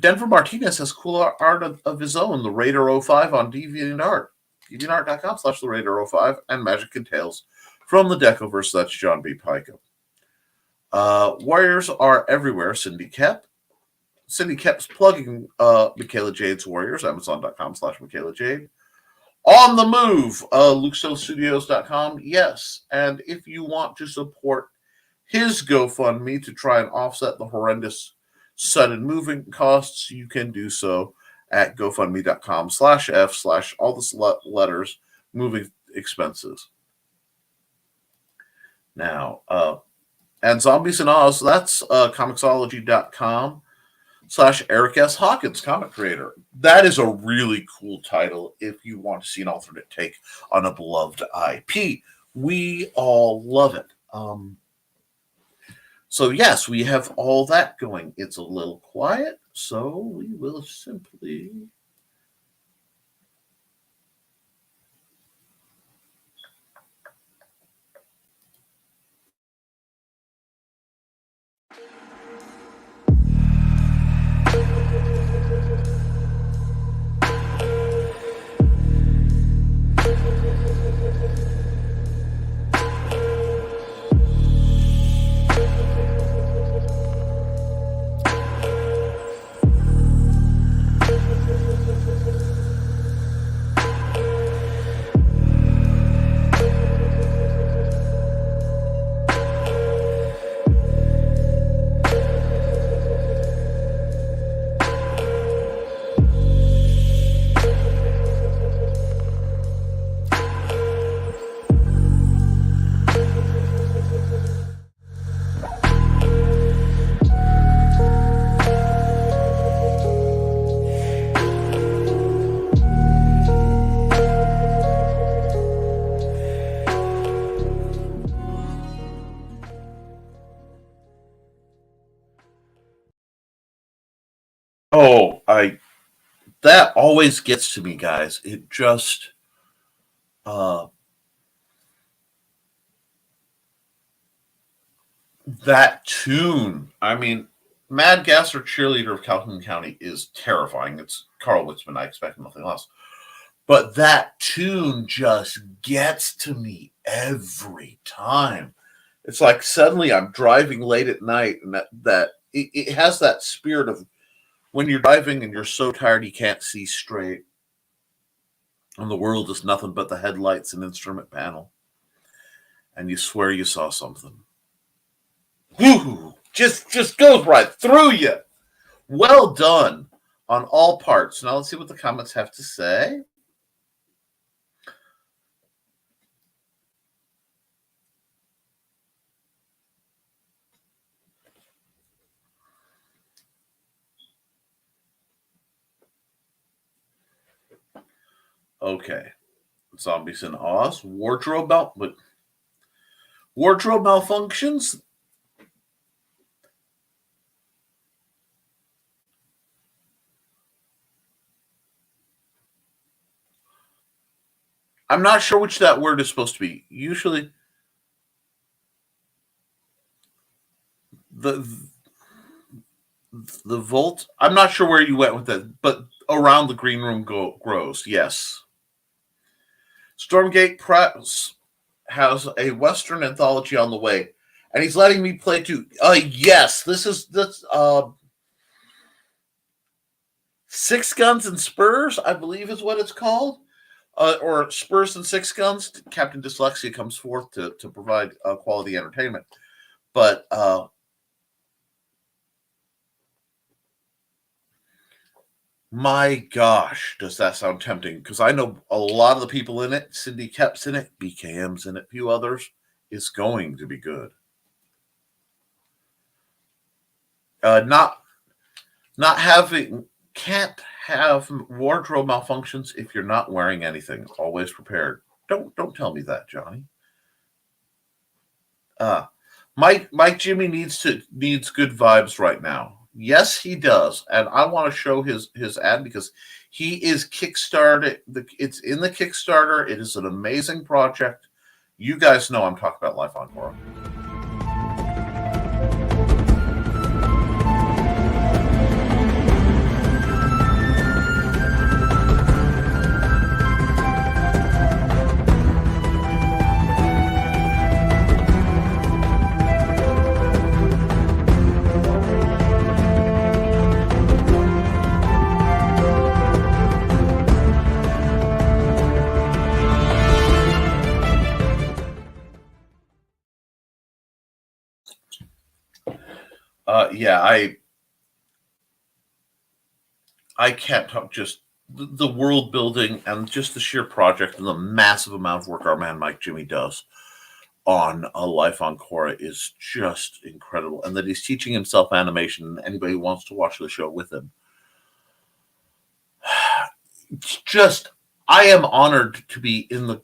Denver Martinez has cool art of his own, the Raider 05 on DeviantArt. DeviantArt.com/the Raider 05 and Magic and Tales from the Decoverse. That's John B. Pico. Warriors are everywhere. Cindy Koepp. Cindy Koepp's plugging Michaela Jade's Warriors, Amazon.com/Michaela Jade. On the move, LuxoStudios.com. Yes, and if you want to support his GoFundMe to try and offset the horrendous sudden moving costs, you can do so at GoFundMe.com/F/ all the letters moving expenses. Now, and Zombies in Oz, that's Comixology.com/Eric S. Hawkins, comic creator. That is a really cool title if you want to see an alternate take on a beloved IP. We all love it. So yes, we have all that going. It's a little quiet, so we will simply... that always gets to me, guys. It just that tune. I mean, Mad Gasser, cheerleader of Calhoun County, is terrifying. It's Carl Witzman. I expect nothing less. But that tune just gets to me every time. It's like suddenly I'm driving late at night, and that it has that spirit of when you're driving and you're so tired you can't see straight, and the world is nothing but the headlights and instrument panel, and you swear you saw something. Woo! Just goes right through you. Well done on all parts. Now let's see what the comments have to say. Okay. Zombies in Oz. Wardrobe malfunctions. I'm not sure which that word is supposed to be. Usually the volt. I'm not sure where you went with that, but around the green room grows. Yes. Stormgate Press has a Western anthology on the way, and he's letting me play too. Yes, this Six Guns and Spurs, I believe is what it's called, or Spurs and Six Guns. Captain Dyslexia comes forth to provide quality entertainment, but My gosh, does that sound tempting? Because I know a lot of the people in it. Cindy Koepp's in it, BKM's in it, a few others. It's going to be good. Not having, can't have wardrobe malfunctions if you're not wearing anything. Always prepared. Don't tell me that, Johnny. Mike Jimmy needs good vibes right now. Yes, he does, and I want to show his ad because he is kickstarted. It's in the Kickstarter. It is an amazing project. You guys know I'm talking about Life on Quora. I can't talk, just the world building and just the sheer project and the massive amount of work our man Mike Jimmy does on a Life on Quora is just incredible. And that he's teaching himself animation, and anybody who wants to watch the show with him. Just, I am honored to be in the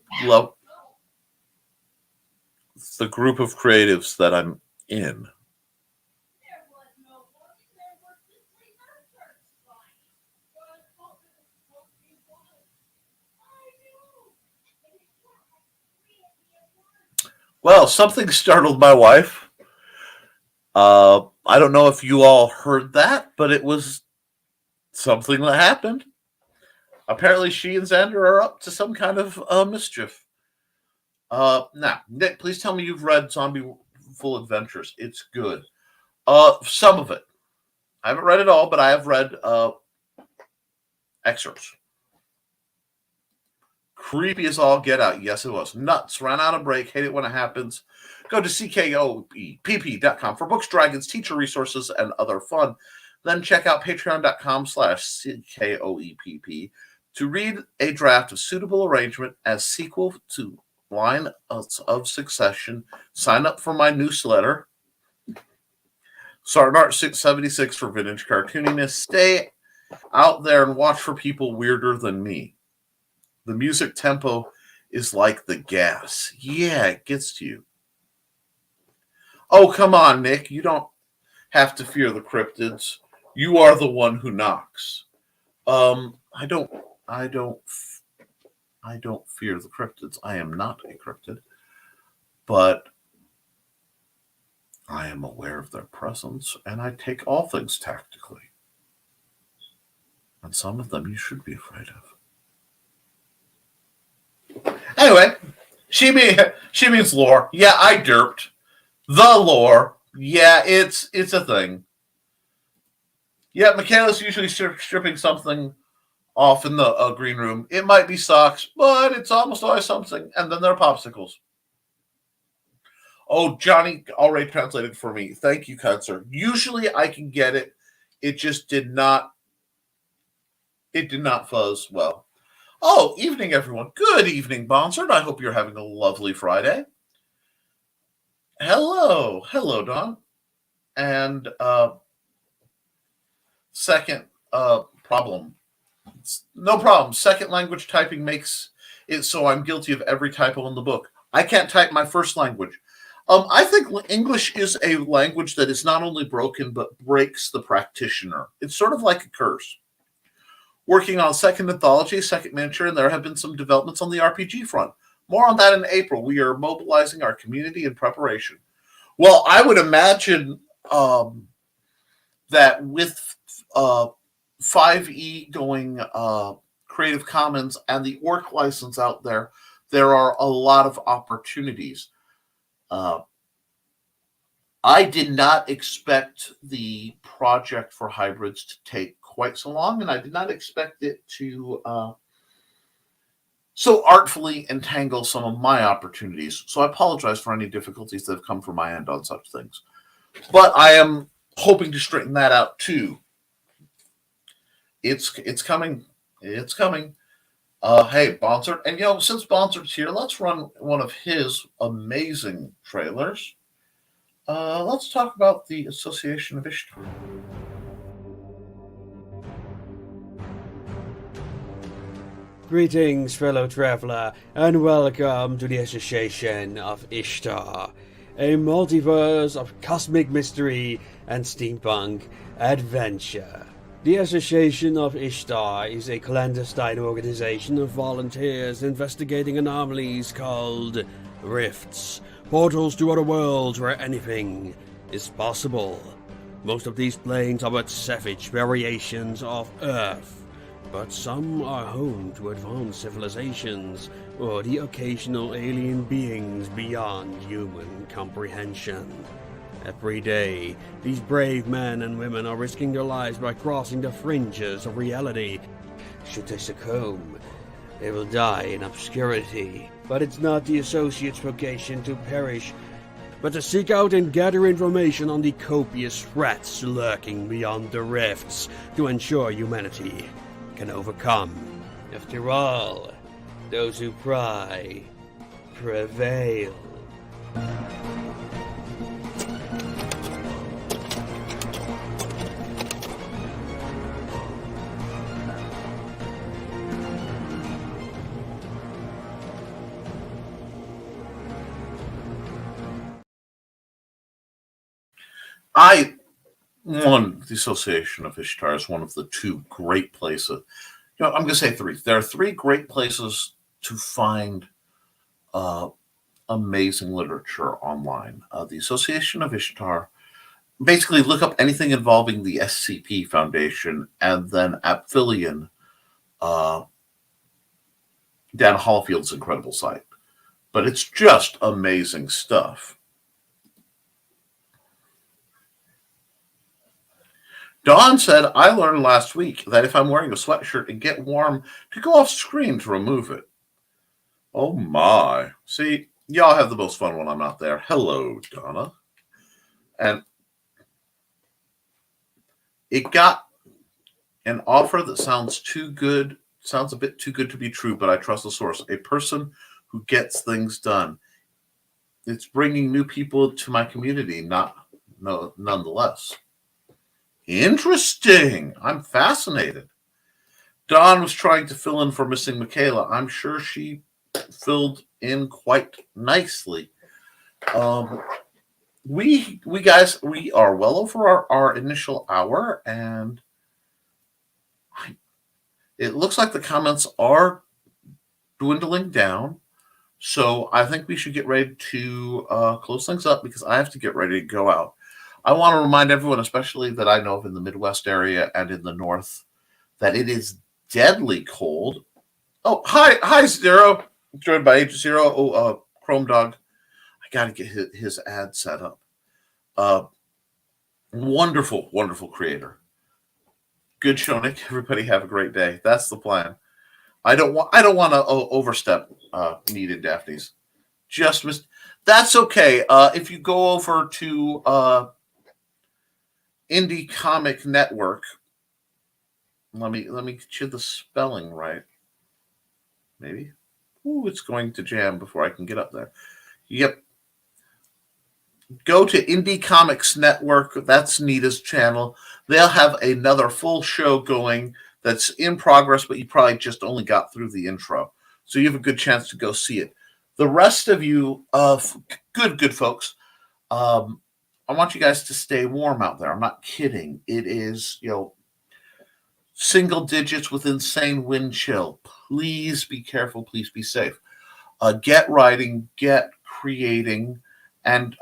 group of creatives that I'm in. Well, something startled my wife. I don't know if you all heard that, but it was something that happened. Apparently, she and Xander are up to some kind of mischief. Now, Nick, please tell me you've read Zombie Full Adventures. It's good. Some of it. I haven't read it all, but I have read excerpts. Creepy as all get out. Yes, it was. Nuts. Ran out of break. Hate it when it happens. Go to Koepp.com for books, dragons, teacher resources, and other fun. Then check out patreon.com/CKOEPP to read a draft of suitable arrangement as sequel to Line of Succession. Sign up for my newsletter. Sergeant Art 676 for vintage cartooniness. Stay out there and watch for people weirder than me. The music tempo is like the gas. Yeah, it gets to you. Oh, come on, Nick. You don't have to fear the cryptids. You are the one who knocks. I don't fear the cryptids. I am not a cryptid. But I am aware of their presence, and I take all things tactically. And some of them you should be afraid of. Anyway, she means lore. Yeah, I derped. The lore. Yeah, it's a thing. Yeah, Michaela's usually stripping something off in the green room. It might be socks, but it's almost always something. And then there are popsicles. Oh, Johnny already translated for me. Thank you, Kutzer. Usually I can get it. It just did not. It did not fuzz well. Oh, evening, everyone. Good evening, Bonsard. I hope you're having a lovely Friday. Hello. Hello, Don. And second problem. No problem. Second language typing makes it so I'm guilty of every typo in the book. I can't type my first language. I think English is a language that is not only broken, but breaks the practitioner. It's sort of like a curse. Working on second anthology, second miniature, and there have been some developments on the RPG front. More on that in April. We are mobilizing our community in preparation. Well, I would imagine that with 5e going Creative Commons and the Orc license out there, there are a lot of opportunities. I did not expect the project for hybrids to take quite so long, and I did not expect it to so artfully entangle some of my opportunities. So I apologize for any difficulties that have come from my end on such things. But I am hoping to straighten that out too. It's coming. It's coming. Hey, Bonsert. And, since Bonsert's here, let's run one of his amazing trailers. Let's talk about the Association of Ishtar. Greetings, fellow traveler, and welcome to the Association of Ishtar, a multiverse of cosmic mystery and steampunk adventure. The Association of Ishtar is a clandestine organization of volunteers investigating anomalies called rifts, portals to other worlds where anything is possible. Most of these planes are but savage variations of Earth, but some are home to advanced civilizations or the occasional alien beings beyond human comprehension. Every day, these brave men and women are risking their lives by crossing the fringes of reality. Should they succumb, they will die in obscurity. But it's not the Associate's vocation to perish, but to seek out and gather information on the copious threats lurking beyond the rifts to ensure humanity can overcome. After all, those who pry prevail. The Association of Ishtar is one of the two great places. I'm going to say three. There are three great places to find amazing literature online. The Association of Ishtar, basically look up anything involving the SCP Foundation, and then Apphilion, Dan Hollifield's incredible site. But it's just amazing stuff. Dawn said, I learned last week that if I'm wearing a sweatshirt and get warm, to go off screen to remove it. Oh my. See, y'all have the most fun when I'm not there. Hello, Donna. And it got an offer that sounds a bit too good to be true, but I trust the source. A person who gets things done. It's bringing new people to my community, nonetheless. Interesting. I'm fascinated. Dawn was trying to fill in for missing Michaela. I'm sure she filled in quite nicely. We are well over our initial hour, and it looks like the comments are dwindling down. So I think we should get ready to close things up, because I have to get ready to go out. I want to remind everyone, especially that I know of in the Midwest area and in the North, that it is deadly cold. Oh, hi, Zero. Joined by Agent Zero. Oh, Chrome Dog. I got to get his ad set up. Wonderful, wonderful creator. Good show, Nick. Everybody have a great day. That's the plan. I don't want to overstep needed Daphne's. Just missed. That's okay. If you go over to Indie Comic Network, let me get you the spelling right. Maybe. Ooh, it's going to jam before I can get up there. Yep. Go to Indie Comics Network. That's Nita's channel. They'll have another full show going that's in progress, but you probably just only got through the intro. So you have a good chance to go see it. The rest of you, good folks, I want you guys to stay warm out there. I'm not kidding. It is, single digits with insane wind chill. Please be careful. Please be safe. Get writing, get creating, and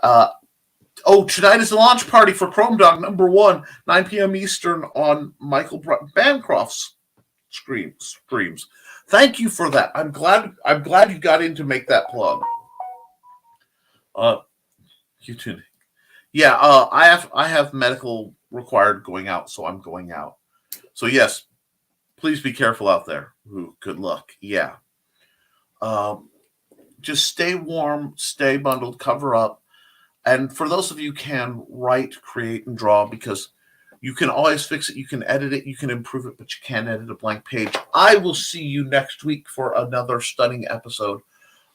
tonight is the launch party for Chrome Dog #1, 9 p.m. Eastern on Michael Bancroft's streams. Thank you for that. I'm glad you got in to make that plug. You too. Yeah, I have medical required going out, so I'm going out. So yes, please be careful out there. Ooh, good luck. Yeah. Just stay warm, stay bundled, cover up. And for those of you who can write, create, and draw, because You can always fix it. You can edit it. You can improve it, but you can't edit a blank page. I will see you next week for another stunning episode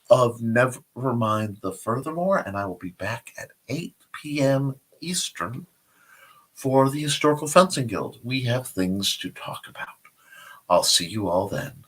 of Nevermind the Furthermore, and I will be back at 8 p.m. Eastern for the Historical Fencing Guild. We have things to talk about. I'll see you all then.